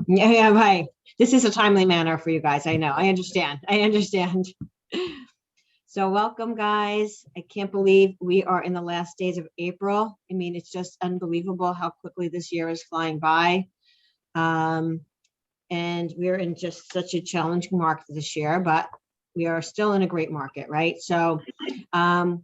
Yeah, yeah, right. This is a timely manner for you guys. I know. I understand. I understand. So welcome, guys. I can't believe we are in the last days of April. I mean, it's just unbelievable how quickly this year is flying by. Um, and we're in just such a challenging market this year, but we are still in a great market, right? So um,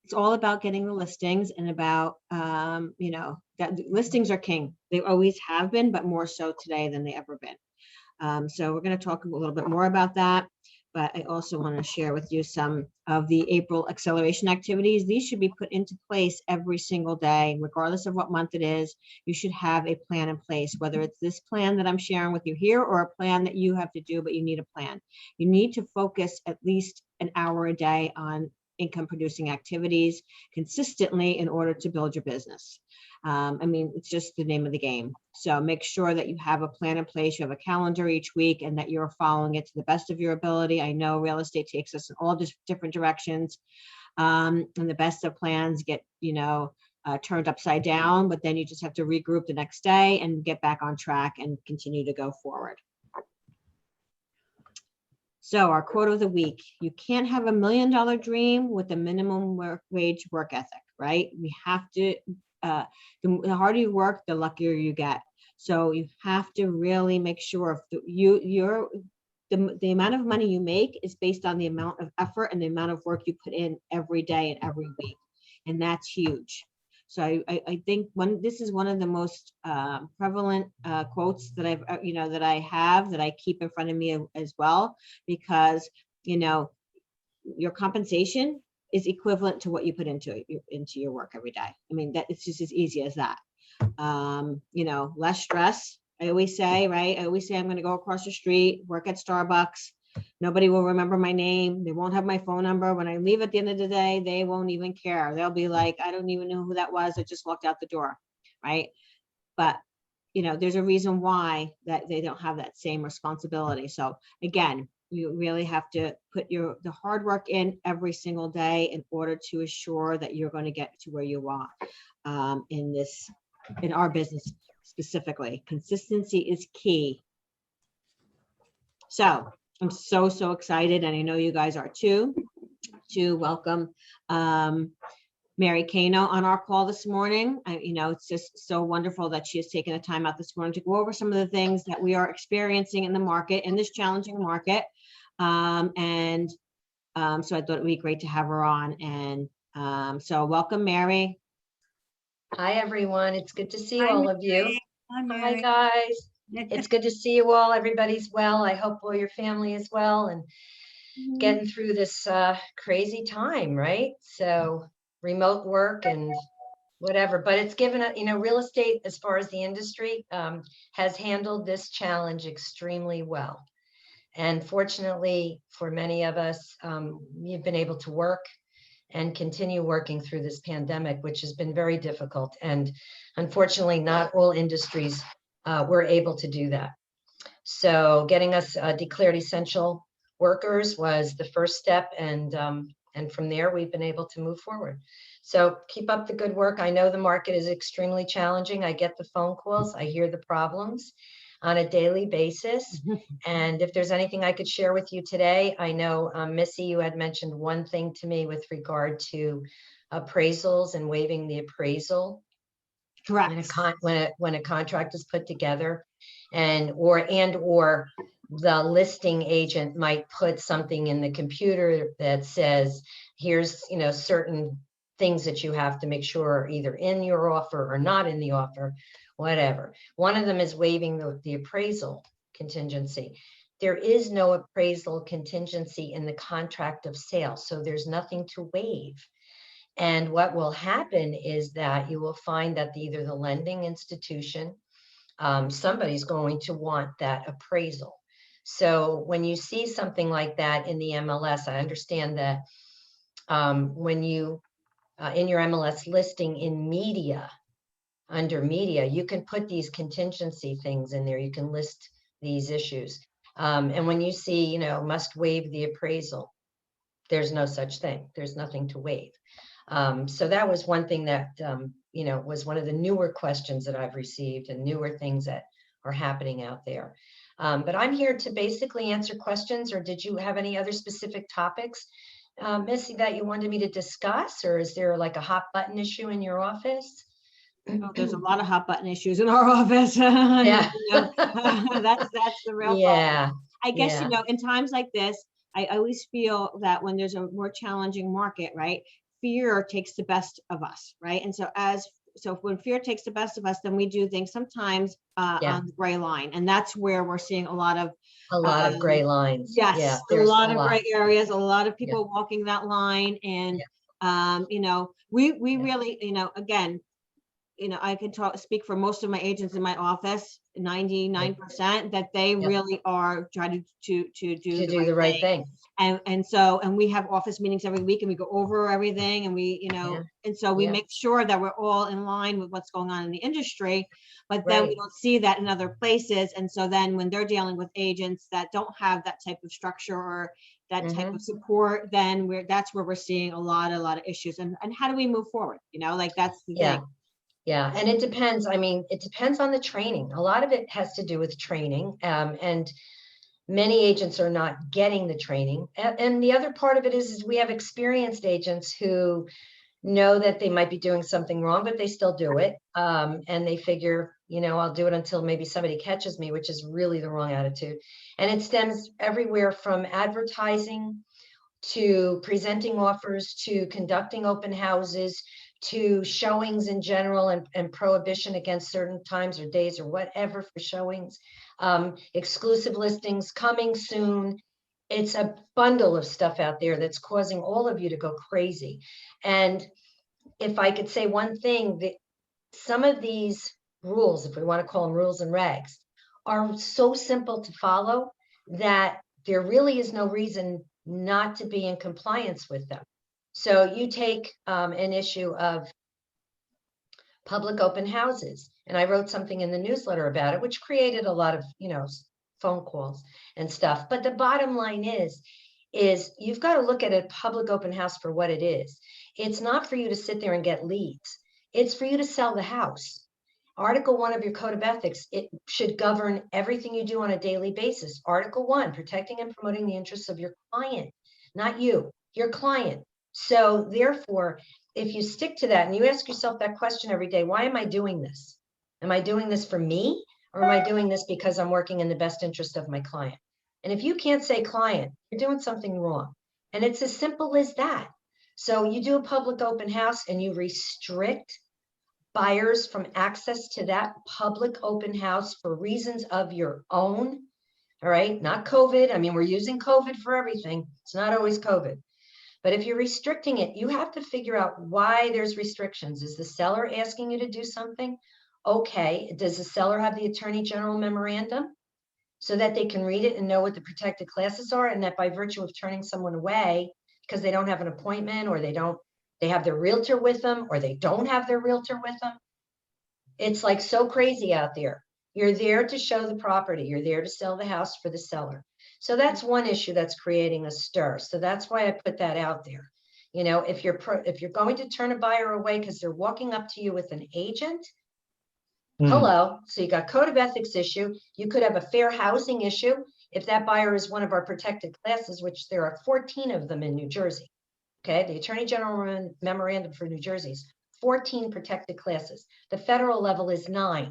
it's all about getting the listings and about, that listings are king. They always have been, but more so today than they ever been. So we're going to talk a little bit more about that, but I also want to share with you some of the April acceleration activities. These should be put into place every single day, regardless of what month it is. You should have a plan in place, whether it's this plan that I'm sharing with you here or a plan that you have to do, but you need a plan. You need to focus at least an hour a day on income producing activities consistently in order to build your business. I mean, it's just the name of the game. So make sure that you have a plan in place, you have a calendar each week, and that you're following it to the best of your ability. I know real estate takes us in all different directions, and the best of plans get, turned upside down, but then you just have to regroup the next day and get back on track and continue to go forward. So our quote of the week: you can't have $1 million dream with a minimum wage work ethic, right? We have to, the harder you work, the luckier you get. So you have to really make sure if the amount of money you make is based on the amount of effort and the amount of work you put in every day and every week. And that's huge. So I think this is one of the most prevalent quotes that that I have, that I keep in front of me as well, because, your compensation is equivalent to what you put into your work every day. I mean, that it's just as easy as that. Less stress. I always say, right? I always say I'm going to go across the street, work at Starbucks. Nobody will remember my name. They won't have my phone number. When I leave at the end of the day, they won't even care. They'll be like, I don't even know who that was. I just walked out the door, right? But, there's a reason why that they don't have that same responsibility. So again, you really have to put the hard work in every single day in order to assure that you're going to get to where you want in our business specifically. Consistency is key. So I'm so excited, and I know you guys are too, to welcome Mary Cano on our call this morning. It's just so wonderful that she has taken the time out this morning to go over some of the things that we are experiencing in the market, in this challenging market. So I thought it would be great to have her on. And so welcome, Mary. Hi, everyone. It's good to see Hi, all of you. Hi, Hi, guys. It's good to see you all. Everybody's well. I hope all your family is well and getting through this crazy time, right? So remote work and whatever, but it's given real estate, as far as the industry, has handled this challenge extremely well. And fortunately for many of us, you've been able to work and continue working through this pandemic, which has been very difficult. And unfortunately, not all industries were able to do that. So getting us declared essential workers was the first step. And from there, we've been able to move forward. So keep up the good work. I know the market is extremely challenging. I get the phone calls. I hear the problems on a daily basis. And if there's anything I could share with you today, I know, Missy, you had mentioned one thing to me with regard to appraisals and waiving the appraisal. Correct. When a contract is put together, or the listing agent might put something in the computer that says, here's, certain things that you have to make sure are either in your offer or not in the offer, whatever. One of them is waiving the appraisal contingency. There is no appraisal contingency in the contract of sale, so there's nothing to waive. And what will happen is that you will find that either the lending institution, somebody's going to want that appraisal. So when you see something like that in the MLS, I understand that when you, in your MLS listing in media, under media, you can put these contingency things in there. You can list these issues. And when you see, must waive the appraisal, there's no such thing. There's nothing to waive. So that was one thing that, was one of the newer questions that I've received, and newer things that are happening out there. But I'm here to basically answer questions, or did you have any other specific topics, Missy, that you wanted me to discuss, or is there like a hot button issue in your office? Oh, there's a lot of hot button issues in our office. Yeah. That's the real problem. Yeah. I guess, Yeah. in times like this, I always feel that when there's a more challenging market, right, fear takes the best of us, right? And so when fear takes the best of us, then we do things sometimes Yeah. on the gray line, and that's where we're seeing a lot of gray lines. Yeah, yes, a there's lot a of lot. gray areas, a lot of Yeah. people walking that line, and we really, again, I can speak for most of my agents in my office, 99%, that they Yep. really are trying to do the right thing. And we have office meetings every week, and we go over everything, and we, and so we Yeah. make sure that we're all in line with what's going on in the industry, but then we Right. don't see that in other places. And so then when they're dealing with agents that don't have that type of structure or that type of support, then that's where we're seeing a lot of issues. And how do we move forward? Like that's the Yeah. thing. Yeah, and it depends. I mean, it depends on the training. A lot of it has to do with training, and many agents are not getting the training. And the other part of it is we have experienced agents who know that they might be doing something wrong, but they still do it. And they figure, I'll do it until maybe somebody catches me, which is really the wrong attitude. And it stems everywhere from advertising to presenting offers, to conducting open houses, to showings in general, and prohibition against certain times or days or whatever for showings, exclusive listings coming soon. It's a bundle of stuff out there that's causing all of you to go crazy. And if I could say one thing, that some of these rules, if we want to call them rules and regs, are so simple to follow that there really is no reason not to be in compliance with them. So you take an issue of public open houses, and I wrote something in the newsletter about it, which created a lot of, phone calls and stuff. But the bottom line is you've got to look at a public open house for what it is. It's not for you to sit there and get leads. It's for you to sell the house. Article 1 of your code of ethics, it should govern everything you do on a daily basis. Article 1, protecting and promoting the interests of your client, not you, your client. So therefore, if you stick to that and you ask yourself that question every day, why am I doing this? Am I doing this for me, or am I doing this because I'm working in the best interest of my client? And if you can't say client, you're doing something wrong. And it's as simple as that. So you do a public open house and you restrict buyers from access to that public open house for reasons of your own. All right, not COVID. I mean, we're using COVID for everything. It's not always COVID. But if you're restricting it, you have to figure out why there's restrictions. Is the seller asking you to do something? Okay. Does the seller have the Attorney General memorandum so that they can read it and know what the protected classes are, and that by virtue of turning someone away because they don't have an appointment, or they have their realtor with them, or they don't have their realtor with them? It's like so crazy out there. You're there to show the property. You're there to sell the house for the seller. So that's one issue that's creating a stir. So that's why I put that out there. If you're going to turn a buyer away because they're walking up to you with an agent, hello. So you got code of ethics issue. You could have a fair housing issue if that buyer is one of our protected classes, which there are 14 of them in New Jersey. Okay, the Attorney General memorandum for New Jersey's 14 protected classes. The federal level is 9.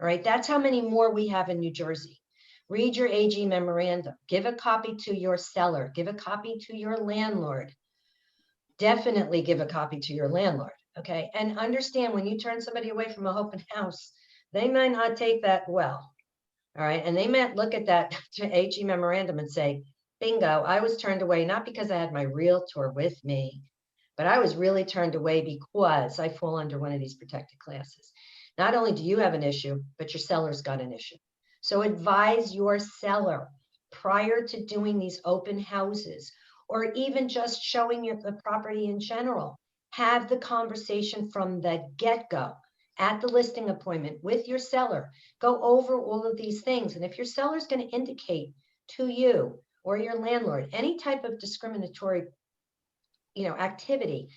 All right, that's how many more we have in New Jersey. Read your AG memorandum. Give a copy to your seller. Give a copy to your landlord. Definitely give a copy to your landlord. Okay, and understand, when you turn somebody away from an open house, they might not take that well. All right, and they might look at that AG memorandum and say, bingo, I was turned away not because I had my realtor with me, but I was really turned away because I fall under one of these protected classes. Not only do you have an issue, but your seller's got an issue. So advise your seller prior to doing these open houses, or even just showing the property in general. Have the conversation from the get-go at the listing appointment with your seller. Go over all of these things. And if your seller's going to indicate to you or your landlord any type of discriminatory activity,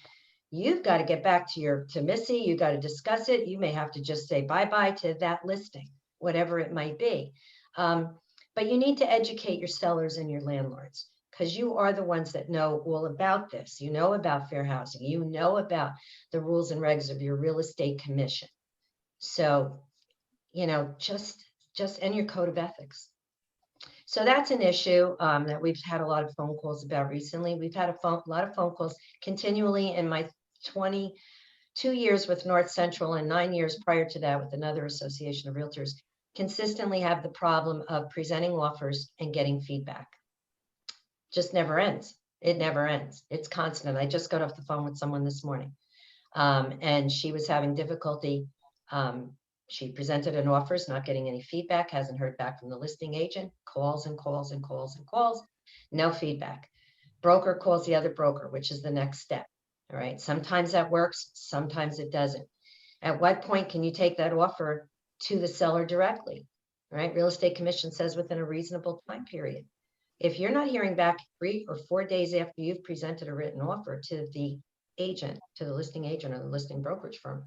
you've got to get back to Missy. You got to discuss it. You may have to just say bye-bye to that listing. whatever it might be. But you need to educate your sellers and your landlords, because you are the ones that know all about this. You know about fair housing. You know about the rules and regs of your real estate commission. So, just and your code of ethics. So that's an issue that we've had a lot of phone calls about recently. We've had a lot of phone calls continually in my 22 years with North Central and 9 years prior to that with another association of realtors, consistently have the problem of presenting offers and getting feedback. Just never ends. It never ends. It's constant. I just got off the phone with someone this morning, and she was having difficulty. She presented an offer, is not getting any feedback, hasn't heard back from the listing agent, calls and calls and calls and calls, no feedback. Broker calls the other broker, which is the next step. All right. Sometimes that works, sometimes it doesn't. At what point can you take that offer to the seller directly? All right. Real estate commission says within a reasonable time period. If you're not hearing back 3 or 4 days after you've presented a written offer to the agent, to the listing agent or the listing brokerage firm,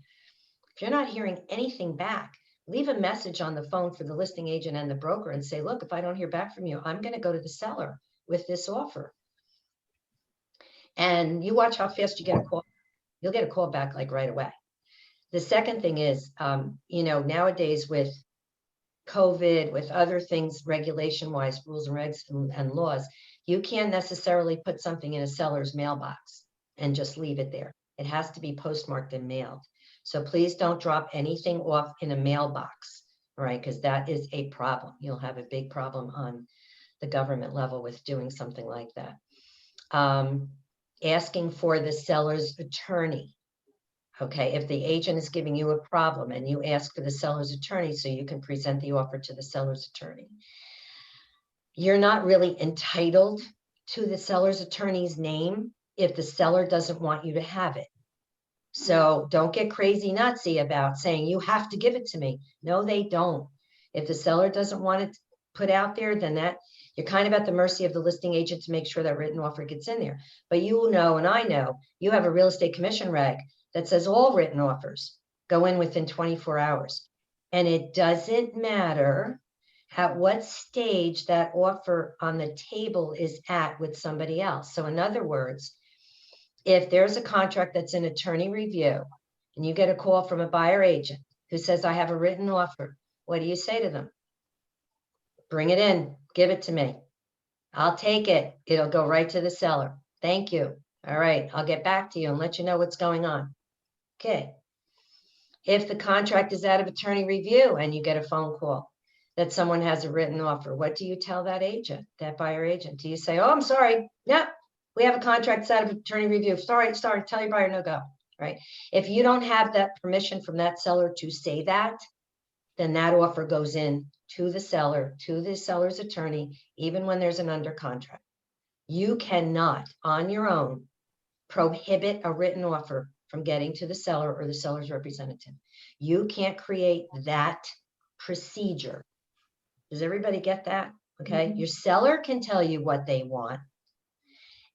if you're not hearing anything back, leave a message on the phone for the listing agent and the broker and say, look, if I don't hear back from you, I'm going to go to the seller with this offer. And you watch how fast you get a call. You'll get a call back like right away. The second thing is, nowadays with COVID, with other things, regulation-wise, rules and regs and laws, you can't necessarily put something in a seller's mailbox and just leave it there. It has to be postmarked and mailed. So please don't drop anything off in a mailbox, all right? Because that is a problem. You'll have a big problem on the government level with doing something like that. Asking for the seller's attorney. Okay, if the agent is giving you a problem and you ask for the seller's attorney so you can present the offer to the seller's attorney, you're not really entitled to the seller's attorney's name if the seller doesn't want you to have it. So don't get crazy nutsy about saying you have to give it to me. No, they don't. If the seller doesn't want it put out there, then you're kind of at the mercy of the listing agent to make sure that written offer gets in there. But you know, and I know, you have a real estate commission reg that says all written offers go in within 24 hours. And it doesn't matter at what stage that offer on the table is at with somebody else. So in other words, if there's a contract that's in attorney review and you get a call from a buyer agent who says, I have a written offer, what do you say to them? Bring it in, give it to me. I'll take it. It'll go right to the seller. Thank you. All right, I'll get back to you and let you know what's going on. Okay. If the contract is out of attorney review and you get a phone call that someone has a written offer, what do you tell that agent, that buyer agent? Do you say, oh, I'm sorry. No, we have a contract that's out of attorney review. Sorry, tell your buyer no go, right? If you don't have that permission from that seller to say that, then that offer goes in to the seller, to the seller's attorney, even when there's an under contract. You cannot, on your own, prohibit a written offer from getting to the seller or the seller's representative. You can't create that procedure. Does everybody get that? Okay. Mm-hmm. Your seller can tell you what they want.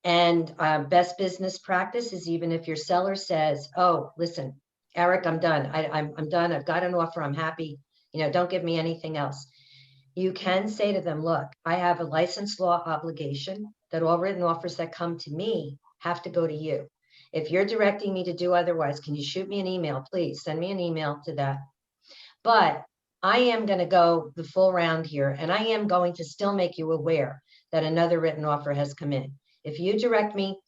And best business practice is even if your seller says, oh, listen, Eric, I'm done. I'm done. I've got an offer. I'm happy. Don't give me anything else. You can say to them, look, I have a licensed law obligation that all written offers that come to me have to go to you. If you're directing me to do otherwise, can you shoot me an email? Please send me an email to that. But I am going to go the full round here, and I am going to still make you aware that another written offer has come in. If you direct me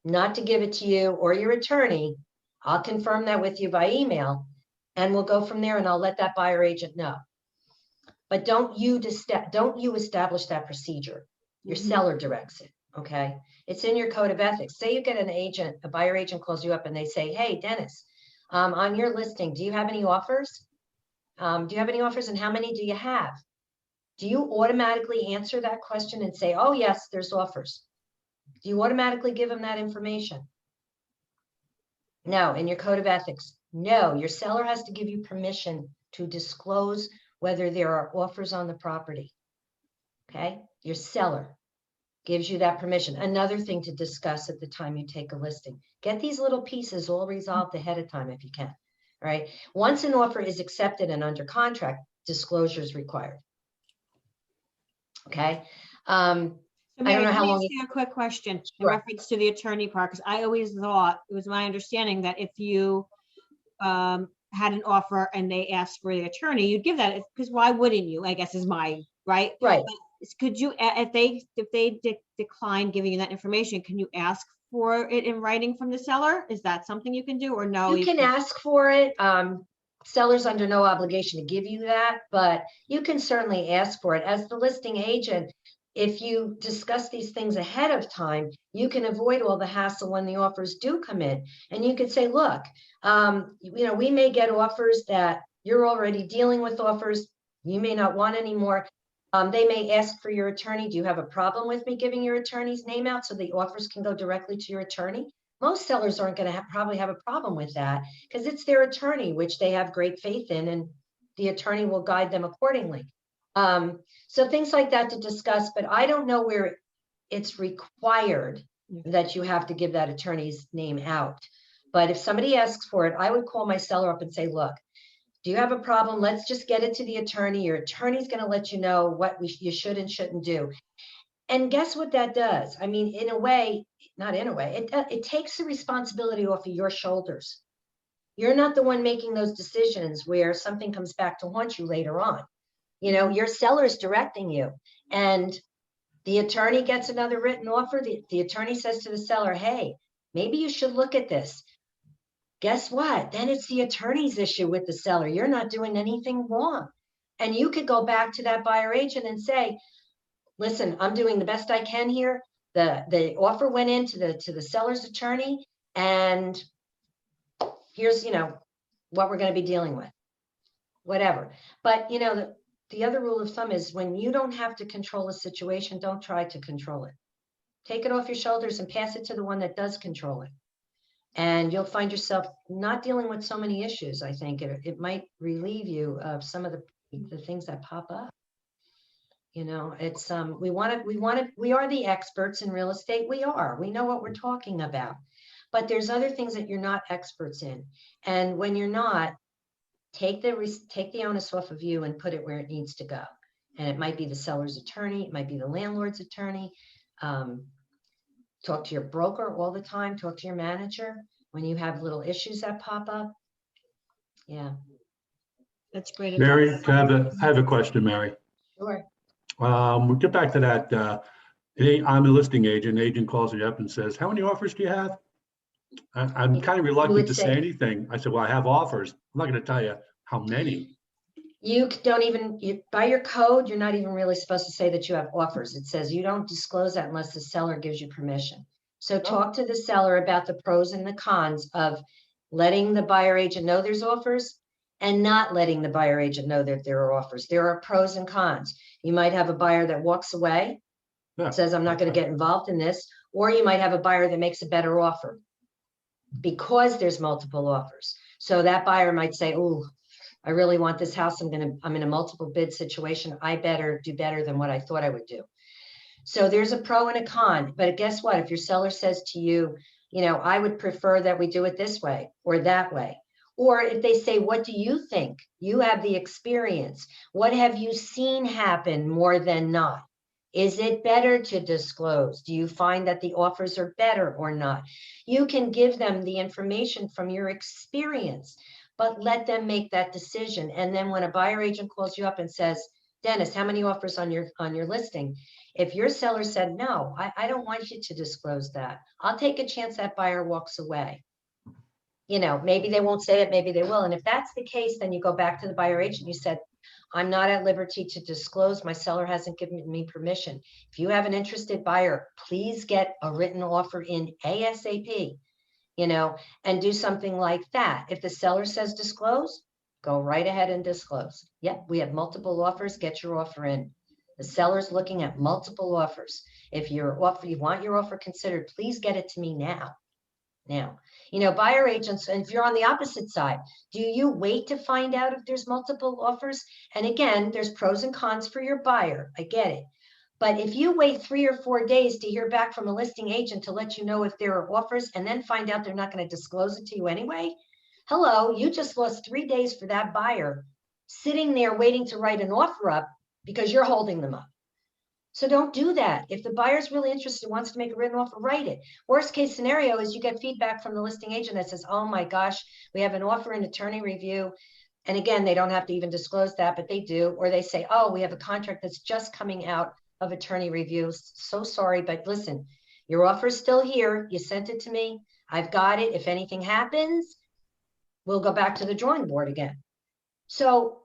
not to give it to you or your attorney, I'll confirm that with you by email, and we'll go from there, and I'll let that buyer agent know. But don't you establish that procedure. Your seller directs it, okay? It's in your code of ethics. Say you get a buyer agent calls you up and they say, hey, Dennis, on your listing, do you have any offers? Do you have any offers and how many do you have? Do you automatically answer that question and say, oh, yes, there's offers? Do you automatically give them that information? No, in your code of ethics, no, your seller has to give you permission to disclose whether there are offers on the property, okay? Your seller gives you that permission. Another thing to discuss at the time you take a listing, get these little pieces all resolved ahead of time if you can, all right? Once an offer is accepted and under contract, disclosure is required. Okay. So I don't Mary, know can how I long ask you- you a quick question in Sure. reference to the attorney part? Because I always thought, it was my understanding that if you had an offer and they asked for the attorney, you'd give that, because why wouldn't you, I guess is my, right? Right. Could you, if they decline giving you that information, can you ask for it in writing from the seller? Is that something you can do, or no? You can ask for it. Seller's under no obligation to give you that, but you can certainly ask for it. As the listing agent, if you discuss these things ahead of time, you can avoid all the hassle when the offers do come in. And you could say, look, we may get offers that you're already dealing with offers. You may not want anymore. They may ask for your attorney. Do you have a problem with me giving your attorney's name out so the offers can go directly to your attorney? Most sellers aren't going to probably have a problem with that because it's their attorney, which they have great faith in, and the attorney will guide them accordingly. So things like that to discuss, but I don't know where it's required that you have to give that attorney's name out. But if somebody asks for it, I would call my seller up and say, look, do you have a problem? Let's just get it to the attorney. Your attorney's going to let you know what you should and shouldn't do. And guess what that does? I mean, in a way, not in a way, it takes the responsibility off of your shoulders. You're not the one making those decisions where something comes back to haunt you later on. Your seller's directing you, and the attorney gets another written offer. The attorney says to the seller, hey, maybe you should look at this. Guess what? Then it's the attorney's issue with the seller. You're not doing anything wrong. And you could go back to that buyer agent and say, listen, I'm doing the best I can here. The offer went into the seller's attorney, and here's, what we're going to be dealing with, whatever. But, the other rule of thumb is when you don't have to control a situation, don't try to control it. Take it off your shoulders and pass it to the one that does control it. And you'll find yourself not dealing with so many issues. I think it might relieve you of some of the things that pop up. It's we are the experts in real estate. We know what we're talking about, but there's other things that you're not experts in. And when you're not, take the onus off of you and put it where it needs to go. And it might be the seller's attorney, it might be the landlord's attorney. Talk to your broker all the time, talk to your manager when you have little issues that pop up. Yeah. That's great. Mary, I have a question, Mary. Sure. We'll get back to that. I'm a listing agent. Agent calls me up and says, how many offers do you have? I'm kind of reluctant to say anything. I said, well, I have offers. I'm not going to tell you how many. You don't even, by your code, you're not even really supposed to say that you have offers. It says you don't disclose that unless the seller gives you permission. So talk to the seller about the pros and the cons of letting the buyer agent know there's offers and not letting the buyer agent know that there are offers. There are pros and cons. You might have a buyer that walks away, says, I'm not going to get involved in this, or you might have a buyer that makes a better offer because there's multiple offers. So that buyer might say, oh, I really want this house. I'm in a multiple bid situation. I better do better than what I thought I would do. So there's a pro and a con, but guess what? If your seller says to you, I would prefer that we do it this way or that way. Or if they say, what do you think? You have the experience. What have you seen happen more than not? Is it better to disclose? Do you find that the offers are better or not? You can give them the information from your experience, but let them make that decision. And then when a buyer agent calls you up and says, Dennis, how many offers on your listing? If your seller said, no, I don't want you to disclose that, I'll take a chance that buyer walks away. Maybe they won't say it, maybe they will. And if that's the case, then you go back to the buyer agent. You said, I'm not at liberty to disclose. My seller hasn't given me permission. If you have an interested buyer, please get a written offer in ASAP, and do something like that. If the seller says disclose, go right ahead and disclose. Yep, we have multiple offers. Get your offer in. The seller's looking at multiple offers. If you want your offer considered, please get it to me now. Buyer agents, and if you're on the opposite side, do you wait to find out if there's multiple offers? And again, there's pros and cons for your buyer. I get it. But if you wait 3 or 4 days to hear back from a listing agent to let you know if there are offers and then find out they're not going to disclose it to you anyway, hello, you just lost 3 days for that buyer sitting there waiting to write an offer up because you're holding them up. So don't do that. If the buyer's really interested, wants to make a written offer, write it. Worst case scenario is you get feedback from the listing agent that says, oh my gosh, we have an offer in attorney review. And again, they don't have to even disclose that, but they do. Or they say, oh, we have a contract that's just coming out of attorney review. So sorry, but listen, your offer is still here. You sent it to me. I've got it. If anything happens, we'll go back to the drawing board again. So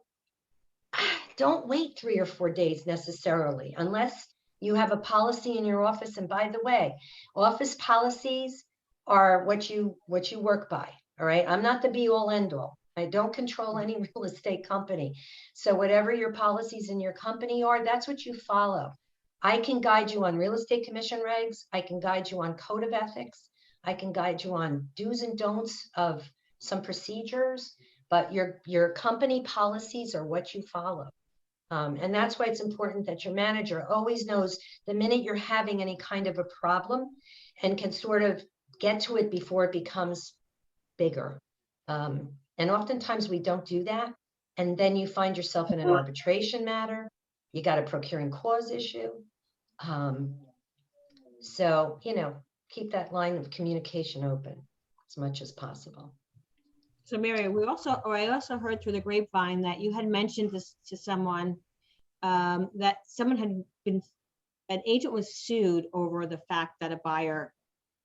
don't wait 3 or 4 days necessarily, unless you have a policy in your office. And by the way, office policies are what you work by. All right. I'm not the be all end all. I don't control any real estate company. So whatever your policies in your company are, that's what you follow. I can guide you on real estate commission regs. I can guide you on code of ethics. I can guide you on do's and don'ts of some procedures, but your company policies are what you follow. And that's why it's important that your manager always knows the minute you're having any kind of a problem and can sort of get to it before it becomes bigger. And oftentimes we don't do that. And then you find yourself in an arbitration matter. You got a procuring cause issue. So, keep that line of communication open as much as possible. So Mary, I also heard through the grapevine that you had mentioned this to someone, that an agent was sued over the fact that a buyer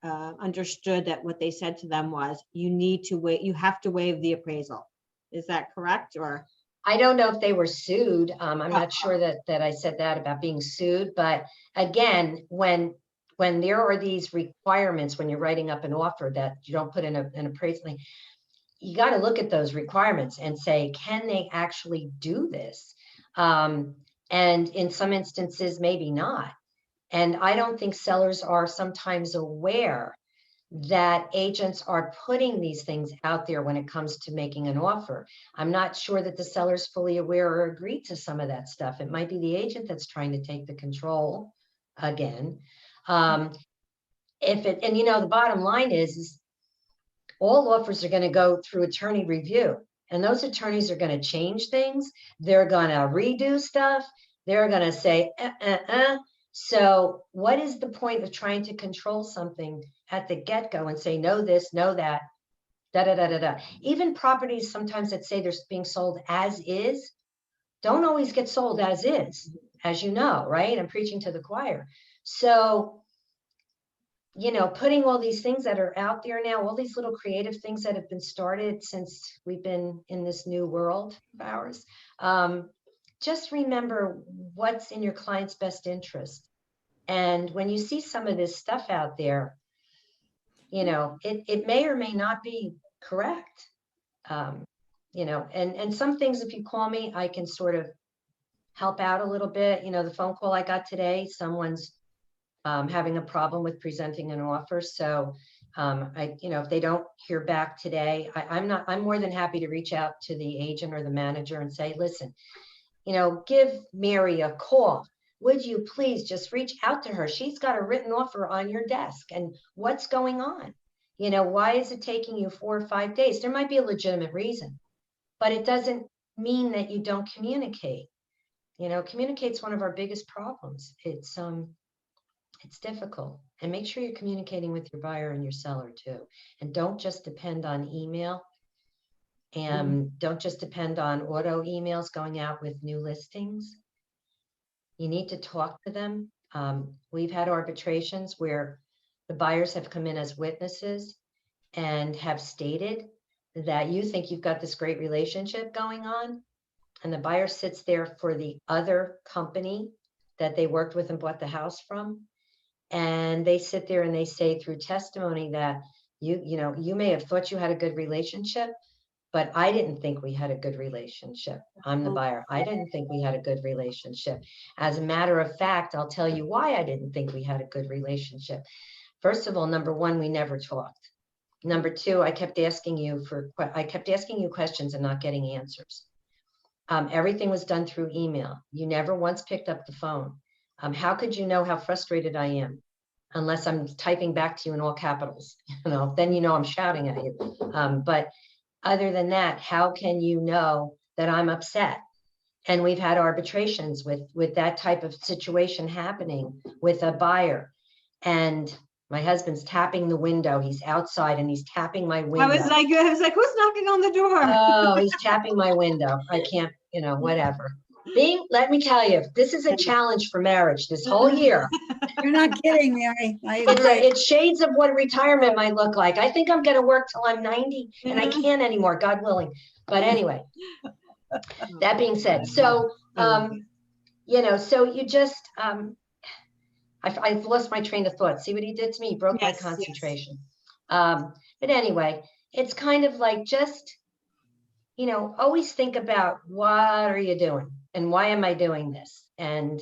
understood that what they said to them was, you have to waive the appraisal. Is that correct? Or I don't know if they were sued. I'm not sure that I said that about being sued, but again, when there are these requirements, when you're writing up an offer that you don't put in an appraisal, you got to look at those requirements and say, can they actually do this? And in some instances, maybe not. And I don't think sellers are sometimes aware that agents are putting these things out there when it comes to making an offer. I'm not sure that the seller's fully aware or agreed to some of that stuff. It might be the agent that's trying to take the control again. The bottom line is all offers are going to go through attorney review, and those attorneys are going to change things. They're going to redo stuff. They're going to say, So what is the point of trying to control something at the get-go and say, no this, no that, da-da-da-da-da. Even properties sometimes that say they're being sold as is, don't always get sold as is, as you know, right? I'm preaching to the choir. So, putting all these things that are out there now, all these little creative things that have been started since we've been in this new world of ours, just remember what's in your client's best interest. And when you see some of this stuff out there, it may or may not be correct. And some things, if you call me, I can sort of help out a little bit. The phone call I got today, someone's having a problem with presenting an offer. So if they don't hear back today, I'm more than happy to reach out to the agent or the manager and say, listen, give Mary a call. Would you please just reach out to her? She's got a written offer on your desk. And what's going on? Why is it taking you 4 or 5 days? There might be a legitimate reason, but it doesn't mean that you don't communicate. Communicate's one of our biggest problems. It's difficult. And make sure you're communicating with your buyer and your seller too. And don't just depend on email. And don't just depend on auto emails going out with new listings. You need to talk to them. We've had arbitrations where the buyers have come in as witnesses and have stated that you think you've got this great relationship going on, and the buyer sits there for the other company that they worked with and bought the house from, and they sit there and they say through testimony that you may have thought you had a good relationship, but I didn't think we had a good relationship. I'm the buyer. I didn't think we had a good relationship. As a matter of fact, I'll tell you why I didn't think we had a good relationship. First of all, number one, we never talked. Number two, I kept asking you questions and not getting answers. Everything was done through email. You never once picked up the phone. How could you know how frustrated I am? Unless I'm typing back to you in all capitals, then I'm shouting at you. But other than that, how can you know that I'm upset. And we've had arbitrations with that type of situation happening with a buyer. And my husband's tapping the window. He's outside and he's tapping my window. I was like, who's knocking on the door? Oh, he's tapping my window. I can't, whatever. Let me tell you, this is a challenge for marriage this whole year. You're not kidding, Mary. I agree. It's shades of what retirement might look like. I think I'm going to work till I'm 90 and I can't anymore, God willing. But anyway, that being said, so, so you just, I've lost my train of thought. See what he did to me? He broke my concentration. But anyway, it's kind of like just, always think about what are you doing and why am I doing this? And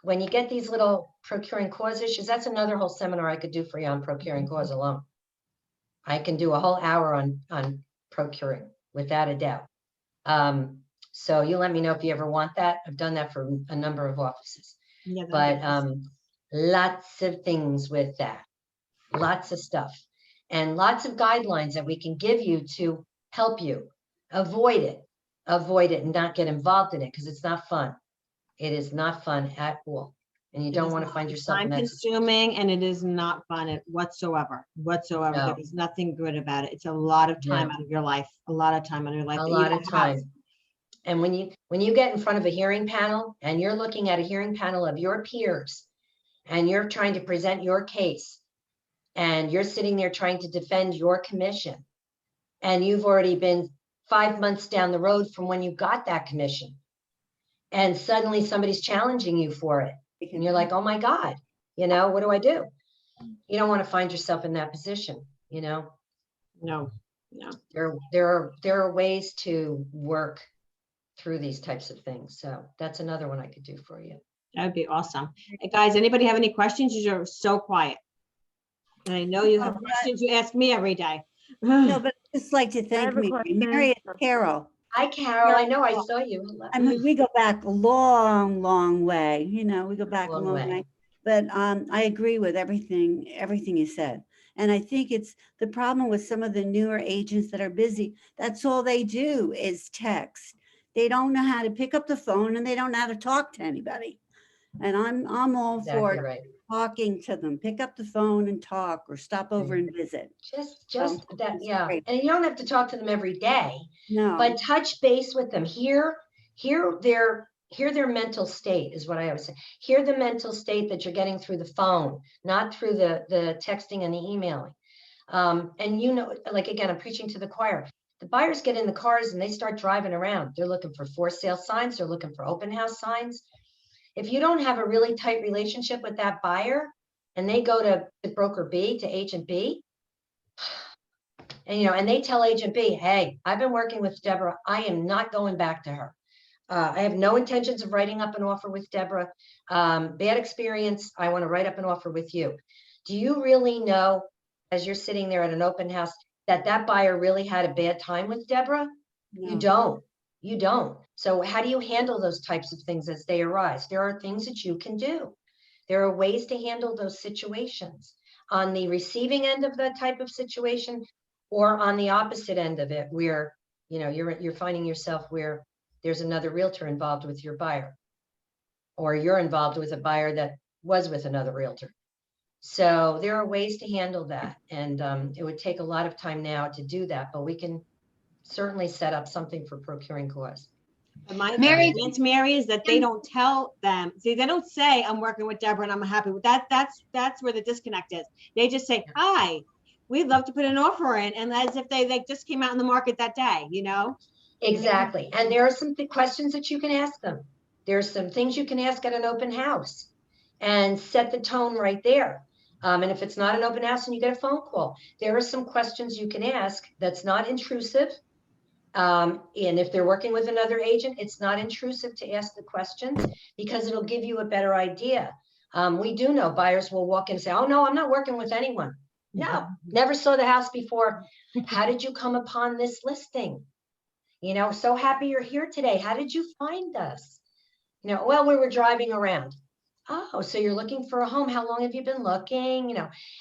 when you get these little procuring cause issues, that's another whole seminar I could do for you on procuring cause alone. I can do a whole hour on procuring without a doubt. So you let me know if you ever want that. I've done that for a number of offices, but lots of things with that, lots of stuff and lots of guidelines that we can give you to help you avoid it and not get involved in it, because it's not fun. It is not fun at all. And you don't want to find yourself in that time-consuming, and it is not fun whatsoever. No. There is nothing good about it. It's a lot of time out of your life. A lot of time out of your life. A lot of time. And when you get in front of a hearing panel and you're looking at a hearing panel of your peers and you're trying to present your case and you're sitting there trying to defend your commission, and you've already been 5 months down the road from when you got that commission, and suddenly somebody's challenging you for it. And you're like, oh my God, what do I do? You don't want to find yourself in that position, No. There are ways to work through these types of things. So that's another one I could do for you. That would be awesome. Hey guys, anybody have any questions? You're so quiet. And I know you have questions you ask me every day. No, but I'd just like to thank Mary and Carol. Hi, Carol. I know I saw you. Hello. I mean, we go back a long, long way. We go back a long way. But I agree with everything you said. And I think it's the problem with some of the newer agents that are busy. That's all they do is text. They don't know how to pick up the phone and they don't know how to talk to anybody. And I'm all for talking to them. Pick up the phone and talk, or stop over and visit. Just that, yeah. Great. And you don't have to talk to them every day. No. But touch base with them. Hear their mental state is what I always say. Hear the mental state that you're getting through the phone, not through the texting and the emailing. And like, again, I'm preaching to the choir. The buyers get in the cars and they start driving around. They're looking for for sale signs. They're looking for open house signs. If you don't have a really tight relationship with that buyer and they go to broker B, to agent B, and they tell agent B, hey, I've been working with Deborah. I am not going back to her. I have no intentions of writing up an offer with Deborah. Bad experience. I want to write up an offer with you. Do you really know, as you're sitting there at an open house, that buyer really had a bad time with Deborah? No. You don't. So how do you handle those types of things as they arise? There are things that you can do. There are ways to handle those situations on the receiving end of that type of situation, or on the opposite end of it, where you're finding yourself where there's another realtor involved with your buyer, or you're involved with a buyer that was with another realtor. So there are ways to handle that, and it would take a lot of time now to do that, but we can certainly set up something for procuring cause. My experience, Mary, is that they don't tell them. See, they don't say, I'm working with Deborah and I'm happy with that. That's where the disconnect is. They just say, hi, we'd love to put an offer in. And as if they just came out in the market that day, Exactly. And there are some questions that you can ask them. There's some things you can ask at an open house and set the tone right there. And if it's not an open house and you get a phone call, there are some questions you can ask that's not intrusive. And if they're working with another agent, it's not intrusive to ask the questions, because it'll give you a better idea. We do know buyers will walk in and say, oh no, I'm not working with anyone. No, never saw the house before. How did you come upon this listing? So happy you're here today. How did you find us? Well, we were driving around. Oh, so you're looking for a home. How long have you been looking?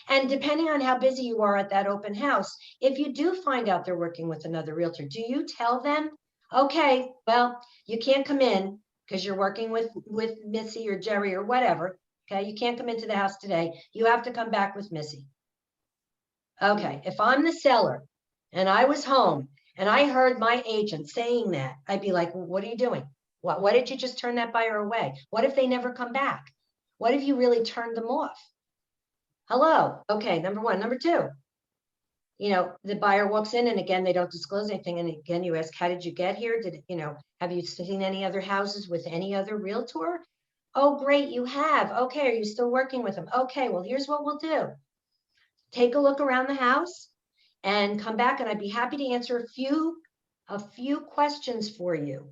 And depending on how busy you are at that open house, if you do find out they're working with another realtor, do you tell them, Okay, well, you can't come in because you're working with Missy or Jerry or whatever. Okay, you can't come into the house today. You have to come back with Missy. Okay, if I'm the seller and I was home and I heard my agent saying that, I'd be like, well, what are you doing? What did you just turn that buyer away? What if they never come back? What if you really turned them off? Hello. Okay, number one. Number two, the buyer walks in and again, they don't disclose anything. And again, you ask, how did you get here? Have you seen any other houses with any other realtor? Oh, great, you have. Okay, are you still working with them? Okay, well, here's what we'll do. Take a look around the house and come back and I'd be happy to answer a few questions for you.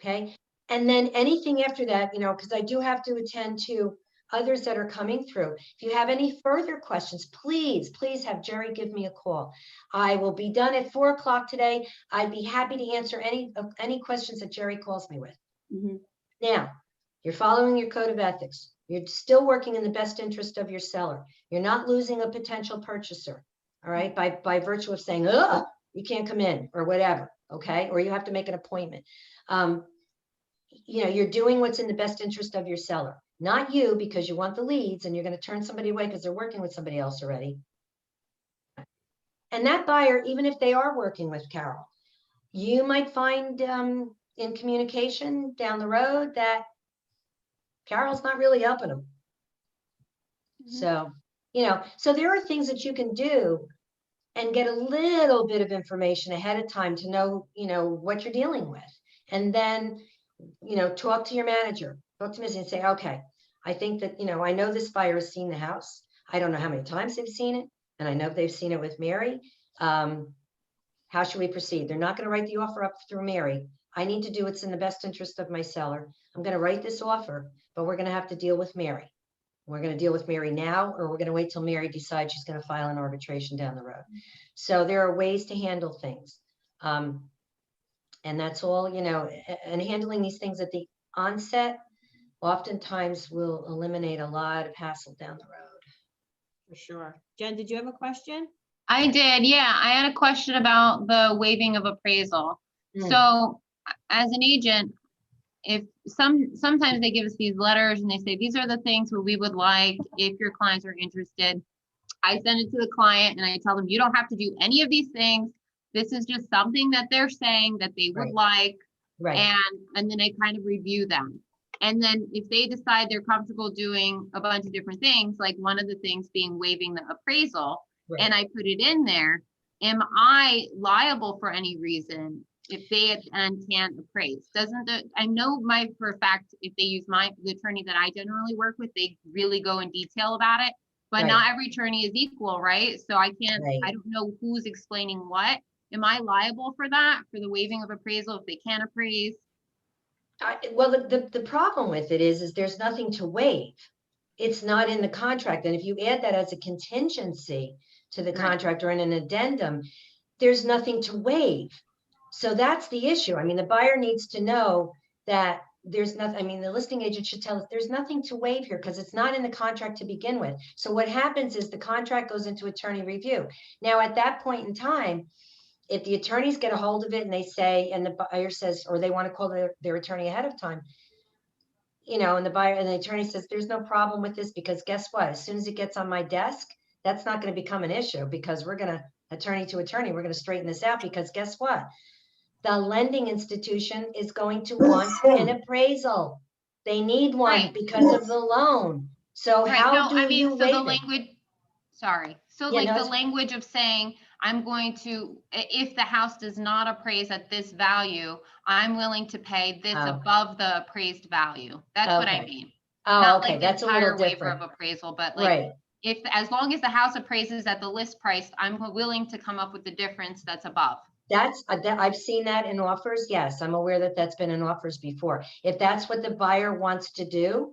Okay. And then anything after that, because I do have to attend to others that are coming through. If you have any further questions, please have Jerry give me a call. I will be done at 4 o'clock today. I'd be happy to answer any questions that Jerry calls me with. Mhm. Now, you're following your code of ethics. You're still working in the best interest of your seller. You're not losing a potential purchaser, all right, by virtue of saying, oh, you can't come in or whatever, okay? Or you have to make an appointment. You're doing what's in the best interest of your seller, not you because you want the leads and you're going to turn somebody away because they're working with somebody else already. And that buyer, even if they are working with Carol, you might find in communication down the road that Carol's not really helping them. So, so there are things that you can do and get a little bit of information ahead of time to know, what you're dealing with. And then, talk to your manager, talk to Missy and say, okay, I think that, I know this buyer has seen the house. I don't know how many times they've seen it. And I know they've seen it with Mary. How should we proceed? They're not going to write the offer up through Mary. I need to do what's in the best interest of my seller. I'm going to write this offer, but we're going to have to deal with Mary. We're going to deal with Mary now, or we're going to wait till Mary decides she's going to file an arbitration down the road. So there are ways to handle things. And that's all, and handling these things at the onset oftentimes will eliminate a lot of hassle down the road. For sure. Jen, did you have a question? I did. Yeah. I had a question about the waiving of appraisal. So as an agent, if sometimes they give us these letters and they say, these are the things what we would like if your clients are interested. I send it to the client and I tell them, you don't have to do any of these things. This is just something that they're saying that they would like. Right. And then I kind of review them. And then if they decide they're comfortable doing a bunch of different things, like one of the things being waiving the appraisal, and I put it in there, am I liable for any reason if they can't appraise? I know for a fact, if they use the attorney that I generally work with, they really go in detail about it, but not every attorney is equal, right? So I don't know who's explaining what. Am I liable for that, for the waiving of appraisal if they can't appraise? Well, the problem with it is there's nothing to waive. It's not in the contract. And if you add that as a contingency to the contract or in an addendum, there's nothing to waive. So that's the issue. I mean, the buyer needs to know that there's nothing. I mean, the listing agent should tell us there's nothing to waive here because it's not in the contract to begin with. So what happens is the contract goes into attorney review. Now, at that point in time, if the attorneys get a hold of it and they say, and the buyer says, or they want to call their attorney ahead of time, and the buyer and the attorney says, there's no problem with this because guess what? As soon as it gets on my desk, that's not going to become an issue because we're going to attorney to attorney. We're going to straighten this out because guess what? The lending institution is going to want an appraisal. They need one because of the loan. So how do you waive the it? language, sorry. So the language of saying, I'm going to, if the house does not appraise at this value, I'm willing to pay this above the appraised value. That's what I mean. Oh, okay. That's a little waiver different. of appraisal, but as long as the house appraises at the list price, I'm willing to come up with the difference that's above. I've seen that in offers. Yes, I'm aware that that's been in offers before. If that's what the buyer wants to do,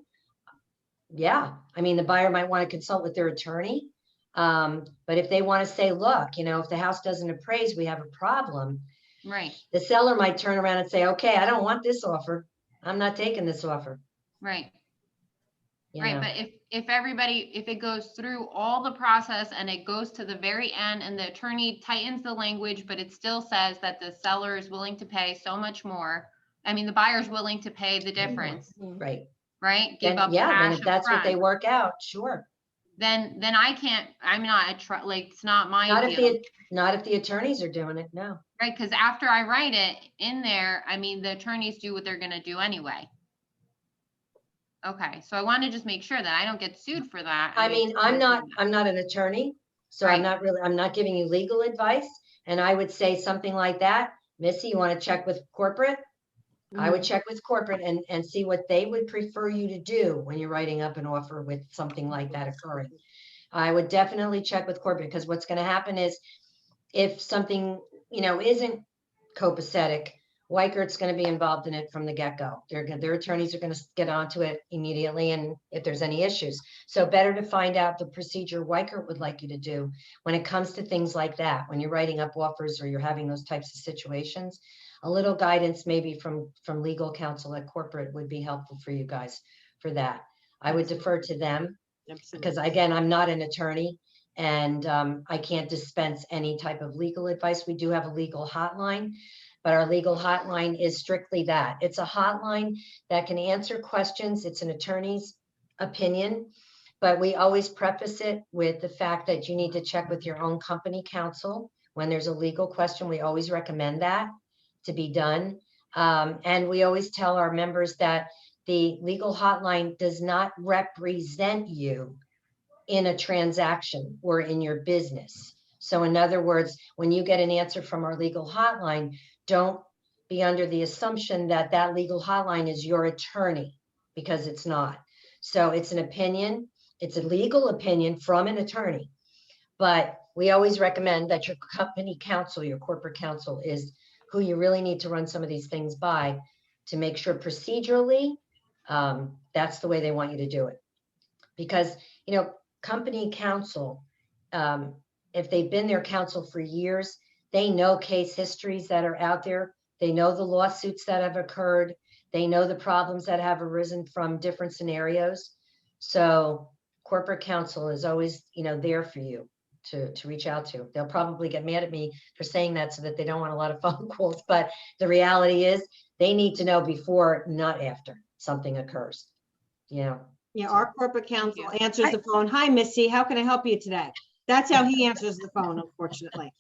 yeah. I mean, the buyer might want to consult with their attorney. But if they want to say, look, if the house doesn't appraise, we have a problem. Right. The seller might turn around and say, okay, I don't want this offer. I'm not taking this offer. Right. you Right, know. but if everybody, if it goes through all the process and it goes to the very end and the attorney tightens the language, but it still says that the seller is willing to pay so much more. I mean, the buyer's willing to pay the difference, Right. right? Give Then, up yeah, then cash if up that's what they front. work out, sure. Then I can't, I'm not, like, it's not my Not if deal, not if the attorneys are doing it, no. right? Because after I write it in there, I mean, the attorneys do what they're gonna do anyway. Okay, so I want to just make sure that I don't get sued for that. I and mean, it's I'm not- not an attorney, so Right. I'm not giving you legal advice. And I would say something like that, Missy, you want to check with corporate? I would check with corporate and see what they would prefer you to do when you're writing up an offer with something like that occurring. I would definitely check with corporate, because what's going to happen is if something, isn't copacetic, Weichert's going to be involved in it from the get-go. Their attorneys are going to get onto it immediately, and if there's any issues. So better to find out the procedure Weichert would like you to do when it comes to things like that, when you're writing up offers or you're having those types of situations. A little guidance maybe from legal counsel at corporate would be helpful for you guys for that. I would defer to them, because again, I'm not an attorney, and I can't dispense any type of legal advice. We do have a legal hotline, but our legal hotline is strictly that. It's a hotline that can answer questions. It's an attorney's opinion, but we always preface it with the fact that you need to check with your own company counsel. When there's a legal question, we always recommend that to be done. And we always tell our members that the legal hotline does not represent you in a transaction or in your business. So in other words, when you get an answer from our legal hotline, don't be under the assumption that that legal hotline is your attorney, because it's not. So it's an opinion, it's a legal opinion from an attorney, but we always recommend that your company counsel, your corporate counsel, is who you really need to run some of these things by to make sure procedurally, that's the way they want you to do it. Because, company counsel, if they've been their counsel for years, they know case histories that are out there. They know the lawsuits that have occurred. They know the problems that have arisen from different scenarios. So corporate counsel is always, there for you to reach out to. They'll probably get mad at me for saying that so that they don't want a lot of phone calls. But the reality is they need to know before, not after something occurs. Yeah, our corporate counsel answers the phone. Hi, Missy, how can I help you today? That's how he answers the phone, unfortunately.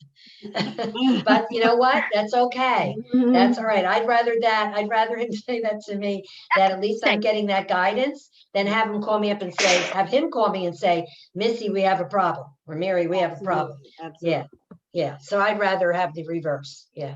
But you know what? That's okay. That's all right. I'd rather him say that to me, that at least I'm getting that guidance, than have him call me up and have him call me and say, Missy, we have a problem, or Mary, we have a problem. Absolutely. Yeah. So I'd rather have the reverse. Yeah.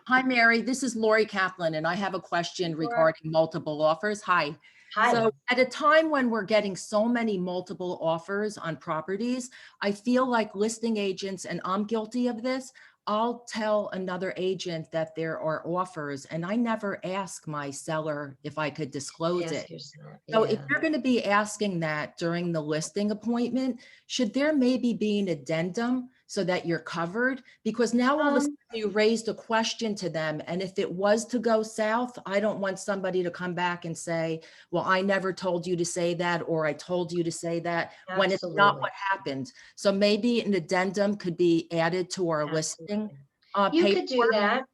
Hi, Mary. This is Lori Kaplan, and I have a question regarding multiple offers. Hi. Hi. So at a time when we're getting so many multiple offers on properties, I feel like listing agents, and I'm guilty of this, I'll tell another agent that there are offers, and I never ask my seller if I could disclose it. So if you're going to be asking that during the listing appointment, should there maybe be an addendum so that you're covered? Because now all of a sudden you raised a question to them, and if it was to go south, I don't want somebody to come back and say, well, I never told you to say that, or I told you to say that, when it's not what happened. So maybe an addendum could be added to our listing. You could do that.